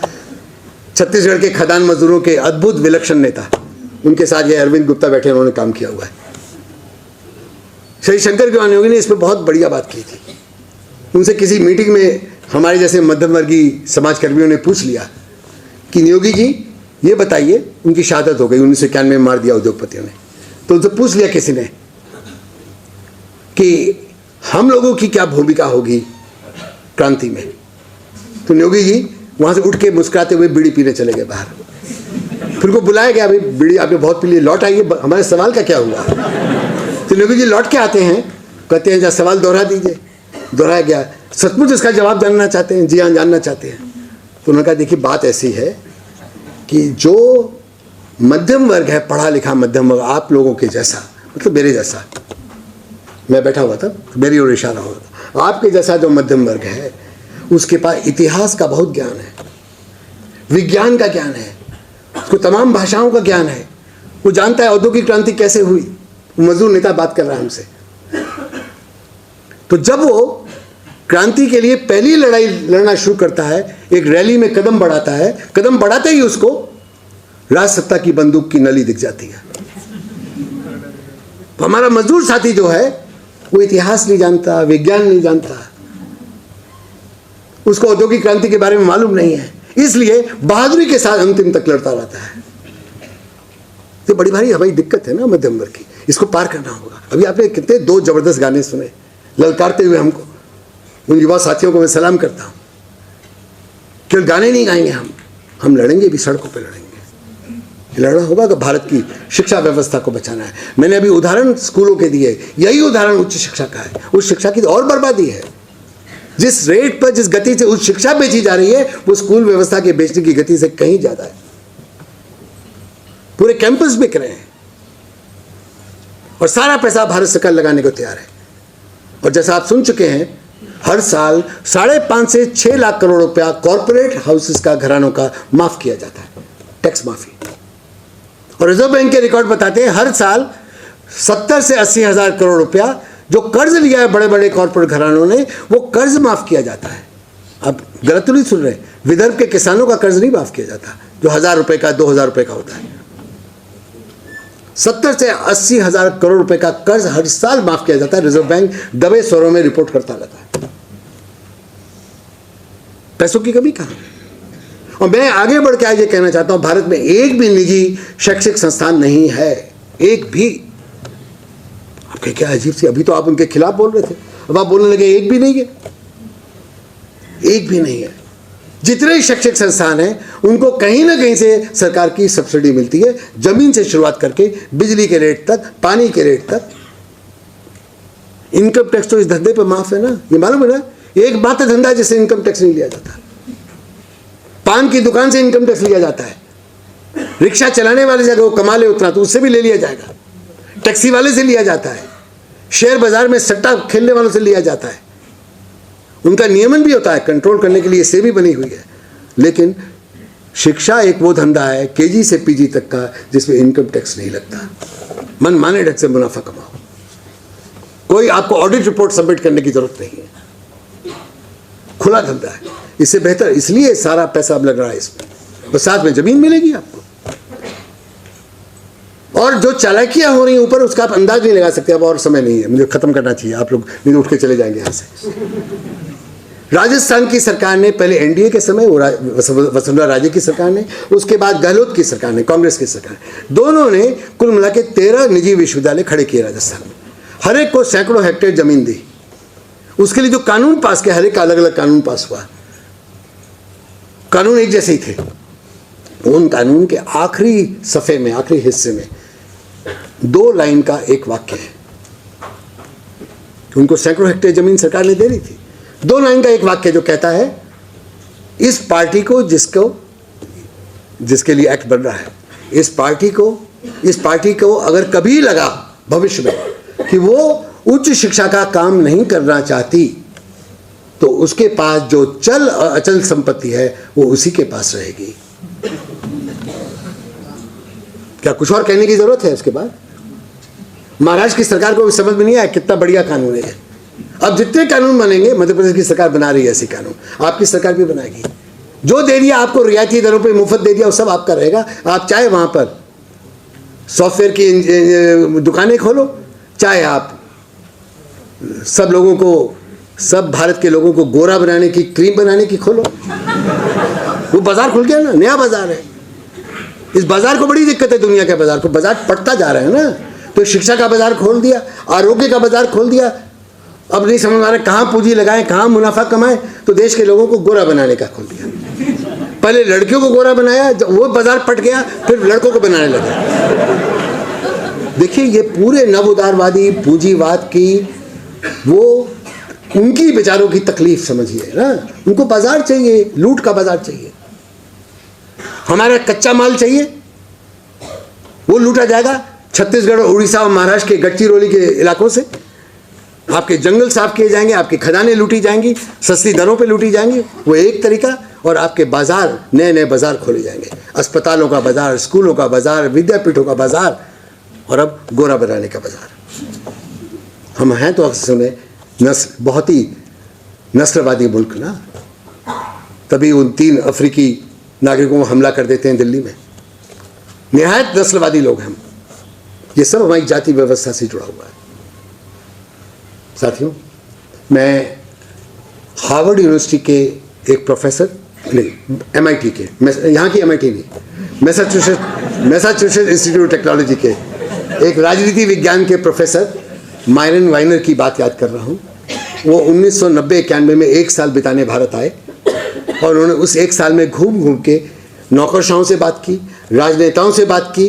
छत्तीसगढ़ के खदान मजदूरों के अद्भुत विलक्षण नेता, उनके साथ ये अरविंद गुप्ता बैठे, उन्होंने काम किया हुआ है। शहीद शंकर कुमार नियोगी ने इस पर बहुत बढ़िया बात की थी। उनसे किसी मीटिंग में हमारे जैसे मध्यम वर्गीय समाजकर्मियों ने पूछ लिया कि नियोगी जी ये बताइए, उनकी शहादत हो गई 1991 में, मार दिया उद्योगपतियों ने, तो उनसे पूछ लिया किसी ने कि हम लोगों की क्या भूमिका होगी क्रांति में, तो नियोगी जी वहां से उठ के मुस्कुराते हुए बीड़ी पीने चले गए बाहर। फिर को बुलाया गया, भाई बीड़ी आपने बहुत पी ली, लौट आइए, हमारे सवाल का क्या हुआ। तो नियोगी जी लौट के आते हैं, कहते हैं जरा सवाल दोहरा दीजिए। दोहराया गया, सचमुच इसका जवाब जानना चाहते हैं? जी हाँ जानना चाहते हैं। तो उन्होंने कहा देखिए बात ऐसी है कि जो मध्यम वर्ग है, पढ़ा लिखा मध्यम वर्ग, आप लोगों के जैसा, मतलब मेरे जैसा, मैं बैठा हुआ था, मेरी ओर इशारा हो रहा था, आपके जैसा जो मध्यम वर्ग है उसके पास इतिहास का बहुत ज्ञान है, विज्ञान का ज्ञान है, उसको तमाम भाषाओं का ज्ञान है, वो जानता है औद्योगिक क्रांति कैसे हुई। मजदूर नेता बात कर रहा है हमसे। तो जब वो क्रांति के लिए पहली लड़ाई लड़ना शुरू करता है, एक रैली में कदम बढ़ाता है, कदम बढ़ाते ही उसको राज सत्ता की बंदूक की नली दिख जाती है। तो हमारा मजदूर साथी जो है वो इतिहास नहीं जानता, विज्ञान नहीं जानता, उसको औद्योगिक क्रांति के बारे में मालूम नहीं है, इसलिए बहादुरी के साथ अंतिम तक लड़ता रहता है। तो बड़ी भारी हमारी दिक्कत है ना मध्यम वर्ग की, इसको पार करना होगा। अभी आपने कितने दो जबरदस्त गाने सुने ललकारते हुए हमको, उन युवा साथियों को मैं सलाम करता हूं। केवल गाने नहीं गाएंगे हम लड़ेंगे भी, सड़कों पे लड़ेंगे। लड़ना होगा तो भारत की शिक्षा व्यवस्था को बचाना है। मैंने अभी उदाहरण स्कूलों के दिए, यही उदाहरण उच्च शिक्षा का है। उच्च शिक्षा की और बर्बादी है। जिस रेट पर, जिस गति से उच्च शिक्षा बेची जा रही है, वो स्कूल व्यवस्था के बेचने की गति से कहीं ज्यादा है। पूरे कैंपस बिक रहे हैं और सारा पैसा भारत सरकार लगाने को तैयार है। और जैसा आप सुन चुके हैं, हर साल 5.5 से 6 लाख करोड़ रुपया कॉर्पोरेट हाउसेस का, घरानों का माफ किया जाता है, टैक्स माफी। और रिजर्व बैंक के रिकॉर्ड बताते हैं हर साल 70 से 80 हजार करोड़ रुपया जो कर्ज लिया है बड़े बड़े कॉर्पोरेट घरानों ने, वो कर्ज माफ किया जाता है। आप गलत तो नहीं सुन रहे, विदर्भ के किसानों का कर्ज नहीं माफ किया जाता जो 1000 रुपए का, 2000 रुपए का होता है। 70 से 80 हजार करोड़ रुपए का कर्ज हर साल माफ किया जाता है। रिजर्व बैंक दबे स्वरों में रिपोर्ट करता रहता है। पैसों की कमी कहां है? और मैं आगे बढ़ के आज ये कहना चाहता हूं, भारत में एक भी निजी शैक्षिक संस्थान नहीं है, एक भी। आपके क्या अजीब सी, अभी तो आप उनके खिलाफ बोल रहे थे, अब आप बोलने लगे एक भी नहीं है। एक भी नहीं है। जितने शैक्षिक संस्थान हैं उनको कहीं ना कहीं से सरकार की सब्सिडी मिलती है, जमीन से शुरुआत करके बिजली के रेट तक, पानी के रेट तक। इनकम टैक्स तो इस धंधे पे माफ है ना, ये मालूम है ना। एक मात्र धंधा है जिससे इनकम टैक्स नहीं लिया जाता। पान की दुकान से इनकम टैक्स लिया जाता है। रिक्शा चलाने वाले से अगर वो कमा ले उतना तो उससे भी ले लिया जाएगा। टैक्सी वाले से लिया जाता है। शेयर बाजार में सट्टा खेलने वालों से लिया जाता है। उनका नियमन भी होता है, कंट्रोल करने के लिए सेबी बनी हुई है। लेकिन शिक्षा एक वो धंधा है केजी से पीजी तक का जिसमें इनकम टैक्स नहीं लगता। मन माने ढंग से मुनाफा कमाओ, कोई आपको ऑडिट रिपोर्ट सबमिट करने की जरूरत नहीं है, खुला धंधा है। इससे बेहतर इसलिए सारा पैसा अब लग रहा है इसमें, और साथ में जमीन मिलेगी आपको। और जो चालाकियां हो रही हैं ऊपर, उसका आप अंदाज नहीं लगा सकते। अब और समय नहीं है, मुझे खत्म करना चाहिए, आप लोग नहीं उठ के चले जाएंगे यहाँ से। राजस्थान की सरकार ने पहले एनडीए के समय, वसुंधरा राजे की सरकार ने, उसके बाद गहलोत की सरकार ने, कांग्रेस की सरकार, दोनों ने कुल मिला के 13 निजी विश्वविद्यालय खड़े किए राजस्थान में। हर एक को सैकड़ों हेक्टेयर जमीन दी। उसके लिए जो कानून पास किया, हर एक का अलग अलग कानून पास हुआ। कानून एक जैसे ही थे। उन कानून के आखिरी सफ़े में, आखिरी हिस्से में 2 लाइन का एक वाक्य है। उनको सैकड़ों हेक्टेयर जमीन सरकार ने दे दी थी। 2 लाइन का एक वाक्य जो कहता है, इस पार्टी को जिसके लिए एक्ट बन रहा है, इस पार्टी को अगर कभी लगा भविष्य में कि वो उच्च शिक्षा का काम नहीं करना चाहती, तो उसके पास जो चल और अचल संपत्ति है वो उसी के पास रहेगी। क्या कुछ और कहने की जरूरत है? उसके बाद महाराष्ट्र की सरकार को भी समझ में नहीं आया कितना बढ़िया कानून है। अब जितने कानून बनेंगे, मध्य प्रदेश की सरकार बना रही है ऐसे कानून, आपकी सरकार भी बनाएगी। जो दे दिया आपको रियायती दरों पे, मुफ्त दे दिया, वो सब आपका रहेगा। आप चाहे वहां पर सॉफ्टवेयर की दुकानें खोलो, चाहे आप सब लोगों को, सब भारत के लोगों को गोरा बनाने की, क्रीम बनाने की खोलो। वो बाजार खुल गया ना, नया बाजार है। इस बाजार को बड़ी दिक्कत है, दुनिया के बाजार को। बाजार पड़ता जा रहा है ना। तो शिक्षा का बाजार खोल दिया, आरोग्य का बाजार खोल दिया। अब नहीं समझ आ रहा कहाँ पूंजी लगाएं, कहाँ मुनाफा कमाएं, तो देश के लोगों को गोरा बनाने का खोल दिया। पहले लड़कियों को गोरा बनाया, जब वो बाजार पट गया, फिर लड़कों को बनाने लगे। देखिए, ये पूरे नव उदारवादी पूंजीवाद की, वो उनकी बेचारों की तकलीफ समझिए ना। उनको बाजार चाहिए, लूट का बाजार चाहिए। हमारा कच्चा माल चाहिए, वो लूटा जाएगा छत्तीसगढ़, उड़ीसा और महाराष्ट्र के गडचिरोली के इलाकों से। आपके जंगल साफ किए जाएंगे, आपकी खदानें लूटी जाएंगी, सस्ती दरों पे लूटी जाएंगी, वो एक तरीका। और आपके बाजार, नए नए बाजार खोले जाएंगे, अस्पतालों का बाजार, स्कूलों का बाजार, विद्यापीठों का बाजार, और अब गोरा बनाने का बाजार। हम हैं तो अक्सर में बहुत ही नस्लवादी मुल्क ना, तभी उन 3 अफ्रीकी नागरिकों को हमला कर देते हैं दिल्ली में। निहायत नस्लवादी लोग हैं हम। ये सब हमारी जाति व्यवस्था से जुड़ा हुआ है। साथियों, मैं हार्वर्ड यूनिवर्सिटी के एक प्रोफेसर, नहीं MIT के, यहाँ की MIT नहीं, मैसाचुसेट्स इंस्टीट्यूट टेक्नोलॉजी के एक राजनीति विज्ञान के प्रोफेसर मायरन वाइनर की बात याद कर रहा हूँ। वो 1990-91 में 1 साल बिताने भारत आए, और उन्होंने उस 1 साल में घूम घूम के नौकरशाहों से बात की, राजनेताओं से बात की,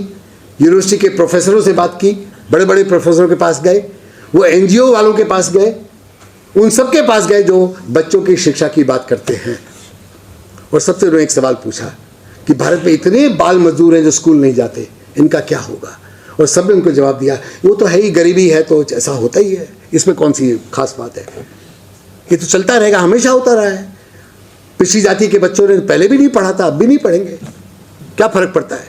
यूनिवर्सिटी के प्रोफेसरों से बात की, बड़े बड़े प्रोफेसरों के पास गए, वो NGO वालों के पास गए, उन सब के पास गए जो बच्चों की शिक्षा की बात करते हैं। और सबसे उन्होंने एक सवाल पूछा कि भारत में इतने बाल मजदूर हैं जो स्कूल नहीं जाते, इनका क्या होगा? और सब ने उनको जवाब दिया, वो तो है ही, गरीबी है तो ऐसा होता ही है, इसमें कौन सी खास बात है, ये तो चलता रहेगा, हमेशा होता रहा है। पिछड़ी जाति के बच्चों ने पहले भी नहीं पढ़ा था, अब भी नहीं पढ़ेंगे, क्या फर्क पड़ता है?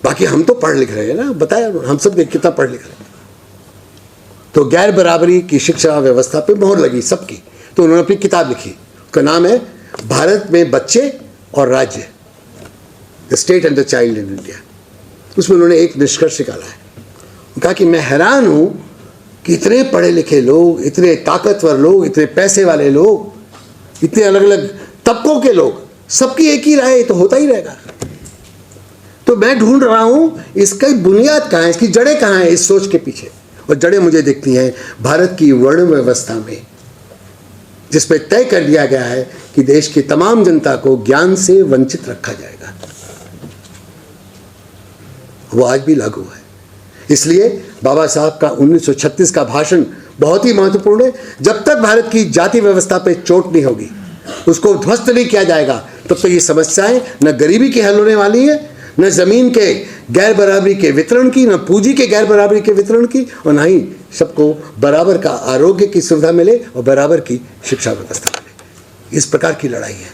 बाकी हम तो पढ़ लिख रहे हैं ना, बताया हम सब कितना पढ़ लिख रहे हैं। तो गैर बराबरी की शिक्षा व्यवस्था पे मोहर लगी सबकी। तो उन्होंने अपनी किताब लिखी, उसका नाम है भारत में बच्चे और राज्य, the state and the child in India. उसमें उन्होंने एक निष्कर्ष निकाला है। कहा कि मैं हैरान हूं कि इतने पढ़े लिखे लोग, इतने ताकतवर लोग, इतने पैसे वाले लोग, इतने अलग अलग तबकों के लोग, सबकी एक ही राय, तो होता ही रहेगा। तो मैं ढूंढ रहा हूं इसकी बुनियाद कहाँ है, इसकी जड़ें कहाँ हैं इस सोच के पीछे। और जड़ें मुझे दिखती हैं भारत की वर्ण व्यवस्था में, जिसपे तय कर दिया गया है कि देश की तमाम जनता को ज्ञान से वंचित रखा जाएगा। वो आज भी लागू है। इसलिए बाबा साहब का 1936 का भाषण बहुत ही महत्वपूर्ण है। जब तक भारत की जाति व्यवस्था पे चोट नहीं होगी, उसको ध्वस्त नहीं किया जाएगा, तब तक ये समस्याएं न गरीबी की हल होने वाली है, न जमीन के गैर बराबरी के वितरण की, न पूंजी के गैर बराबरी के वितरण की, और न ही सबको बराबर का आरोग्य की सुविधा मिले और बराबर की शिक्षा व्यवस्था मिले। इस प्रकार की लड़ाई है।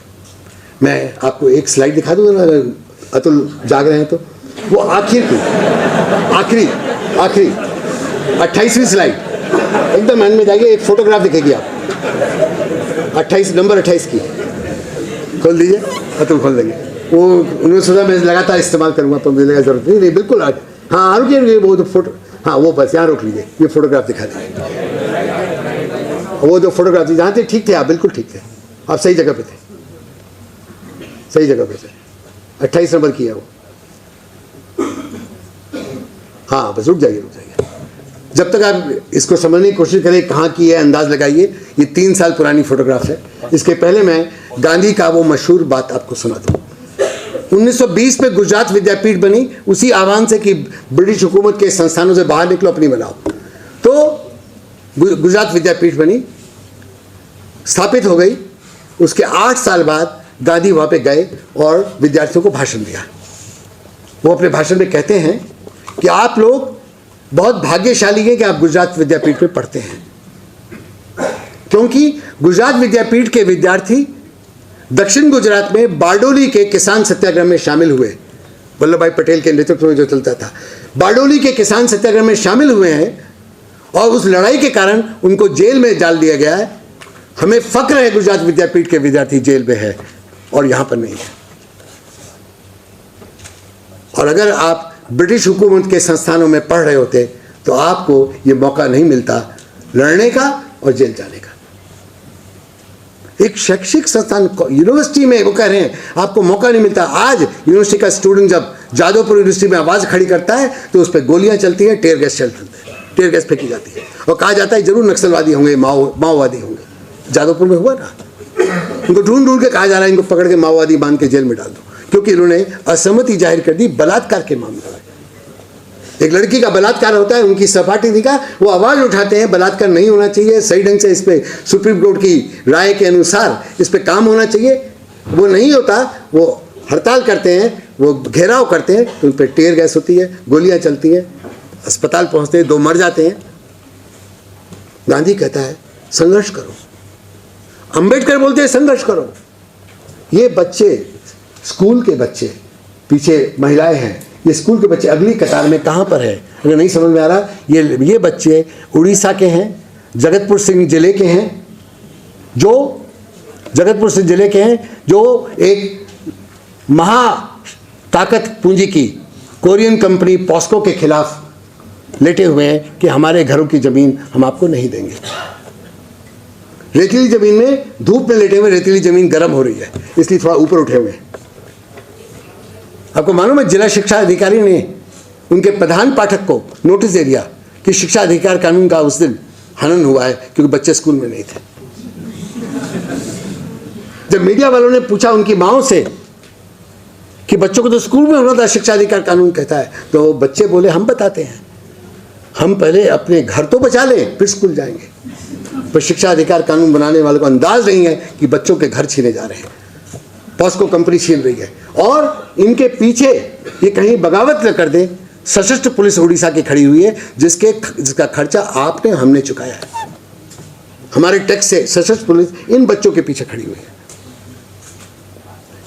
मैं आपको एक स्लाइड दिखा दूंगा ना, अगर अतुल जाग रहे हैं तो। वो आखिरी 28वीं स्लाइड एकदम एंड में जाइए, एक फोटोग्राफ दिखेगी आप 28 नंबर 28 की खोल दीजिए, अतुल खोल देंगे। वो उन्होंने सोचा मैं लगातार इस्तेमाल करूंगा तो मुझे लगा जरूरत नहीं, बिल्कुल हाँ रुकिए, वो तो फोटो, हाँ वो बस यहाँ रोक लीजिए, ये फोटोग्राफ दिखा दीजिए। वो जो फोटोग्राफ थी जहाँ थे ठीक थे आप, बिल्कुल ठीक थे, आप सही जगह पे थे, सही जगह पे थे। 28 नंबर की है वो। हाँ बस रुक जाइए। जब तक आप इसको समझने की कोशिश करें कहाँ की है, अंदाज लगाइए। ये 3 साल पुरानी फोटोग्राफ है। इसके पहले मैं गांधी का वो मशहूर बात आपको सुना दूँ। 1920 में गुजरात विद्यापीठ बनी उसी आह्वान से कि ब्रिटिश हुकूमत के संस्थानों से बाहर निकलो, अपनी बनाओ। तो गुजरात विद्यापीठ बनी, स्थापित हो गई। उसके 8 साल बाद गांधी वहाँ पे गए और विद्यार्थियों को भाषण दिया। वो अपने भाषण में कहते हैं कि आप लोग बहुत भाग्यशाली हैं कि आप गुजरात विद्यापीठ में पढ़ते हैं, क्योंकि गुजरात विद्यापीठ के विद्यार्थी दक्षिण गुजरात में बारडोली के किसान सत्याग्रह में शामिल हुए। वल्लभ भाई पटेल के नेतृत्व में जो चलता था, बारडोली के किसान सत्याग्रह में शामिल हुए हैं और उस लड़ाई के कारण उनको जेल में डाल दिया गया है। हमें फक्र है गुजरात विद्यापीठ के विद्यार्थी जेल में है और यहां पर नहीं है। और अगर आप ब्रिटिश हुकूमत के संस्थानों में पढ़ रहे होते तो आपको ये मौका नहीं मिलता लड़ने का और जेल जाने का। एक शैक्षिक संस्थान यूनिवर्सिटी में वो कह रहे हैं आपको मौका नहीं मिलता। आज यूनिवर्सिटी का स्टूडेंट जब जादवपुर यूनिवर्सिटी में आवाज़ खड़ी करता है तो उस पर गोलियां चलती हैं, टेयर गैस चलते हैं, टेयर गैस फेंकी जाती है और कहा जाता है जरूर नक्सलवादी होंगे, माओवादी होंगे। जादवपुर में हुआ ना, उनको ढूंढ ढूंढ के कहा जा रहा है इनको पकड़ के माओवादी बांध के जेल में डाल दो, क्योंकि इन्होंने असहमति जाहिर कर दी बलात्कार के मामले में। एक लड़की का बलात्कार होता है, उनकी सपाटी दिखा, वो आवाज़ उठाते हैं बलात्कार नहीं होना चाहिए, सही ढंग से इस पर सुप्रीम कोर्ट की राय के अनुसार इस पर काम होना चाहिए। वो नहीं होता, वो हड़ताल करते हैं, वो घेराव करते हैं, तो उन पर टेयर गैस होती है, गोलियां चलती हैं, अस्पताल पहुंचते हैं, 2 मर जाते हैं। गांधी कहता है संघर्ष करो, अंबेडकर बोलते हैं संघर्ष करो। ये बच्चे, स्कूल के बच्चे, पीछे महिलाएं हैं, ये स्कूल के बच्चे अगली कतार में कहाँ पर है अगर नहीं समझ में आ रहा। ये बच्चे उड़ीसा के हैं, जगतपुर सिंह जिले के हैं, जो जगतपुर सिंह जिले के हैं, जो एक महा ताकत पूंजी की कोरियन कंपनी पॉस्को के खिलाफ लेटे हुए हैं कि हमारे घरों की ज़मीन हम आपको नहीं देंगे। रेतीली ज़मीन में धूप में लेटे हुए, रेतीली ज़मीन गर्म हो रही है इसलिए थोड़ा ऊपर उठे हुए हैं। आपको मालूम है जिला शिक्षा अधिकारी ने उनके प्रधान पाठक को नोटिस दे दिया कि शिक्षा अधिकार कानून का उस दिन हनन हुआ है क्योंकि बच्चे स्कूल में नहीं थे। जब मीडिया वालों ने पूछा उनकी माओ से कि बच्चों को तो स्कूल में होना था, शिक्षा अधिकार कानून कहता है, तो बच्चे बोले हम बताते हैं, हम पहले अपने घर तो बचा लें फिर स्कूल जाएंगे। पर शिक्षा अधिकार कानून बनाने वालों को अंदाज नहीं है कि बच्चों के घर छीने जा रहे हैं, पॉस्को कंपनी छीन रही है और इनके पीछे ये कहीं बगावत न कर दे। सशस्त्र पुलिस उड़ीसा की खड़ी हुई है जिसका खर्चा आपने हमने चुकाया है, हमारे टैक्स से सशस्त्र पुलिस इन बच्चों के पीछे खड़ी हुई है।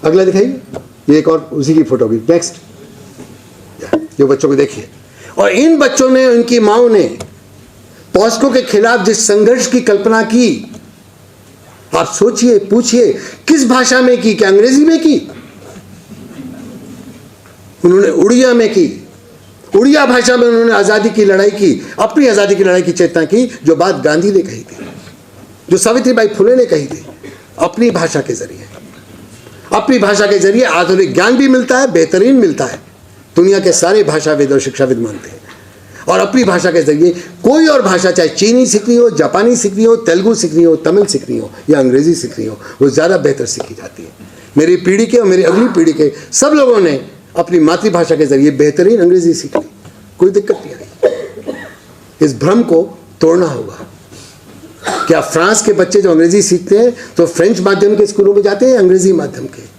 अगला दिखाइए, ये एक और उसी की फोटो भी, नेक्स्ट, जो बच्चों को देखिए। और इन बच्चों ने, उनकी माओ ने पॉस्को के खिलाफ जिस संघर्ष की कल्पना की, आप सोचिए, पूछिए किस भाषा में की, क्या अंग्रेजी में की? उन्होंने उड़िया में की, उड़िया भाषा में उन्होंने आज़ादी की लड़ाई की, अपनी आज़ादी की लड़ाई की चेतना की, जो बात गांधी ने कही थी, जो सावित्रीबाई फुले ने कही थी। अपनी भाषा के जरिए, अपनी भाषा के जरिए आधुनिक ज्ञान भी मिलता है, बेहतरीन मिलता है, दुनिया के सारे भाषाविद और शिक्षाविद मानते हैं। और अपनी भाषा के जरिए कोई और भाषा, चाहे चीनी सीखनी हो, जापानी सीखनी हो, तेलुगु सीखनी हो, तमिल सीखनी हो या अंग्रेजी सीखनी हो, वो ज़्यादा बेहतर सीखी जाती है। मेरी पीढ़ी के और मेरी अगली पीढ़ी के सब लोगों ने अपनी मातृभाषा के जरिए बेहतरीन अंग्रेजी सीख ली, कोई दिक्कत नहीं आई। इस भ्रम को तोड़ना होगा। क्या फ्रांस के बच्चे जो अंग्रेजी सीखते हैं तो फ्रेंच माध्यम के स्कूलों में जाते हैं, अंग्रेजी माध्यम के?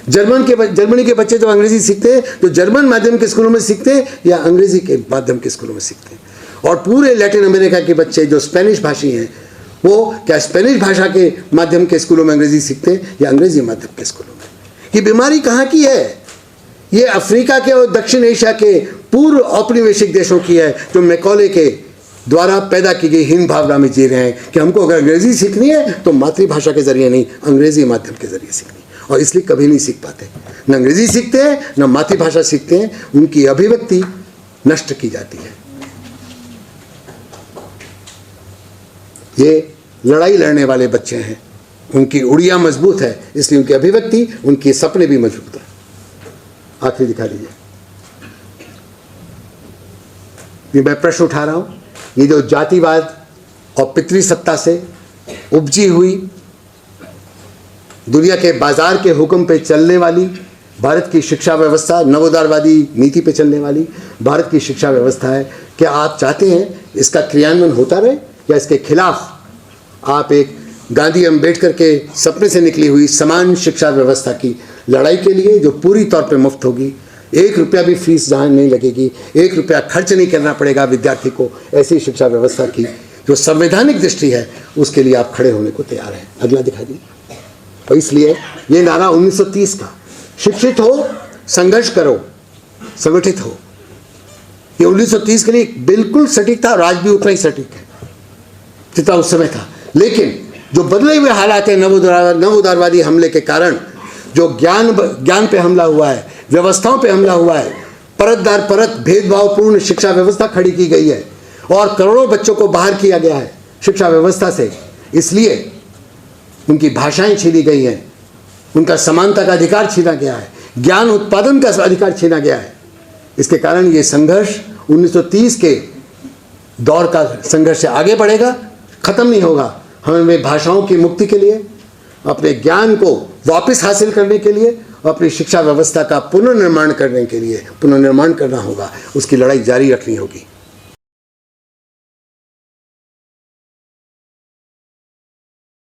जर्मनी के बच्चे जो अंग्रेजी सीखते हैं तो जर्मन माध्यम के स्कूलों में सीखते हैं या अंग्रेजी के माध्यम के स्कूलों में सीखते हैं? और पूरे लैटिन अमेरिका के बच्चे जो स्पेनिश भाषी हैं वो क्या स्पेनिश भाषा के माध्यम के स्कूलों में अंग्रेजी सीखते हैं या अंग्रेजी माध्यम के स्कूलों में? ये बीमारी कहाँ की है? ये अफ्रीका के और दक्षिण एशिया के पूर्व औपनिवेशिक देशों की है, जो मैकॉले के द्वारा पैदा की गई हीन भावना में जी रहे हैं कि हमको अगर अंग्रेजी सीखनी है तो मातृभाषा के जरिए नहीं, अंग्रेजी माध्यम के जरिए सीखनी, और इसलिए कभी नहीं सीख पाते। न अंग्रेजी सीखते हैं न मातृभाषा सीखते हैं, उनकी अभिव्यक्ति नष्ट की जाती है। ये लड़ाई लड़ने वाले बच्चे हैं, उनकी उड़िया मजबूत है, इसलिए उनकी अभिव्यक्ति, उनके सपने भी मजबूत है। आखिरी दिखा दीजिए। ये मैं प्रश्न उठा रहा हूं, ये जो जातिवाद और पितृसत्ता से उपजी हुई दुनिया के बाजार के हुक्म पे चलने वाली भारत की शिक्षा व्यवस्था, नवोदारवादी नीति पे चलने वाली भारत की शिक्षा व्यवस्था है, क्या आप चाहते हैं इसका क्रियान्वयन होता रहे या इसके खिलाफ आप एक गांधी अम्बेडकर के सपने से निकली हुई समान शिक्षा व्यवस्था की लड़ाई के लिए, जो पूरी तौर पे मुफ्त होगी, 1 रुपया भी फीस जहाँ नहीं लगेगी, 1 रुपया खर्च नहीं करना पड़ेगा विद्यार्थी को, ऐसी शिक्षा व्यवस्था की जो संवैधानिक दृष्टि है, उसके लिए आप खड़े होने को तैयार हैं? अगला दिखा दीजिए। और इसलिए ये नारा 1930 का, शिक्षित हो, संघर्ष करो, संगठित हो, ये 1930 के लिए बिल्कुल सटीक था और आज भी उतना ही सटीक है जितना उस समय था। लेकिन जो बदले हुए हालात हैं नवोदारवादी हमले के कारण, जो ज्ञान पे हमला हुआ है, व्यवस्थाओं पे हमला हुआ है, परत दर परत भेदभावपूर्ण शिक्षा व्यवस्था खड़ी की गई है और करोड़ों बच्चों को बाहर किया गया है शिक्षा व्यवस्था से, इसलिए उनकी भाषाएं छीनी गई हैं, उनका समानता का अधिकार छीना गया है, ज्ञान उत्पादन का अधिकार छीना गया है। इसके कारण ये संघर्ष 1930 के दौर का संघर्ष से आगे बढ़ेगा, खत्म नहीं होगा। हमें भाषाओं की मुक्ति के लिए, अपने ज्ञान को वापस हासिल करने के लिए, अपनी शिक्षा व्यवस्था का पुनर्निर्माण करने के लिए पुनर्निर्माण करना होगा, उसकी लड़ाई जारी रखनी होगी।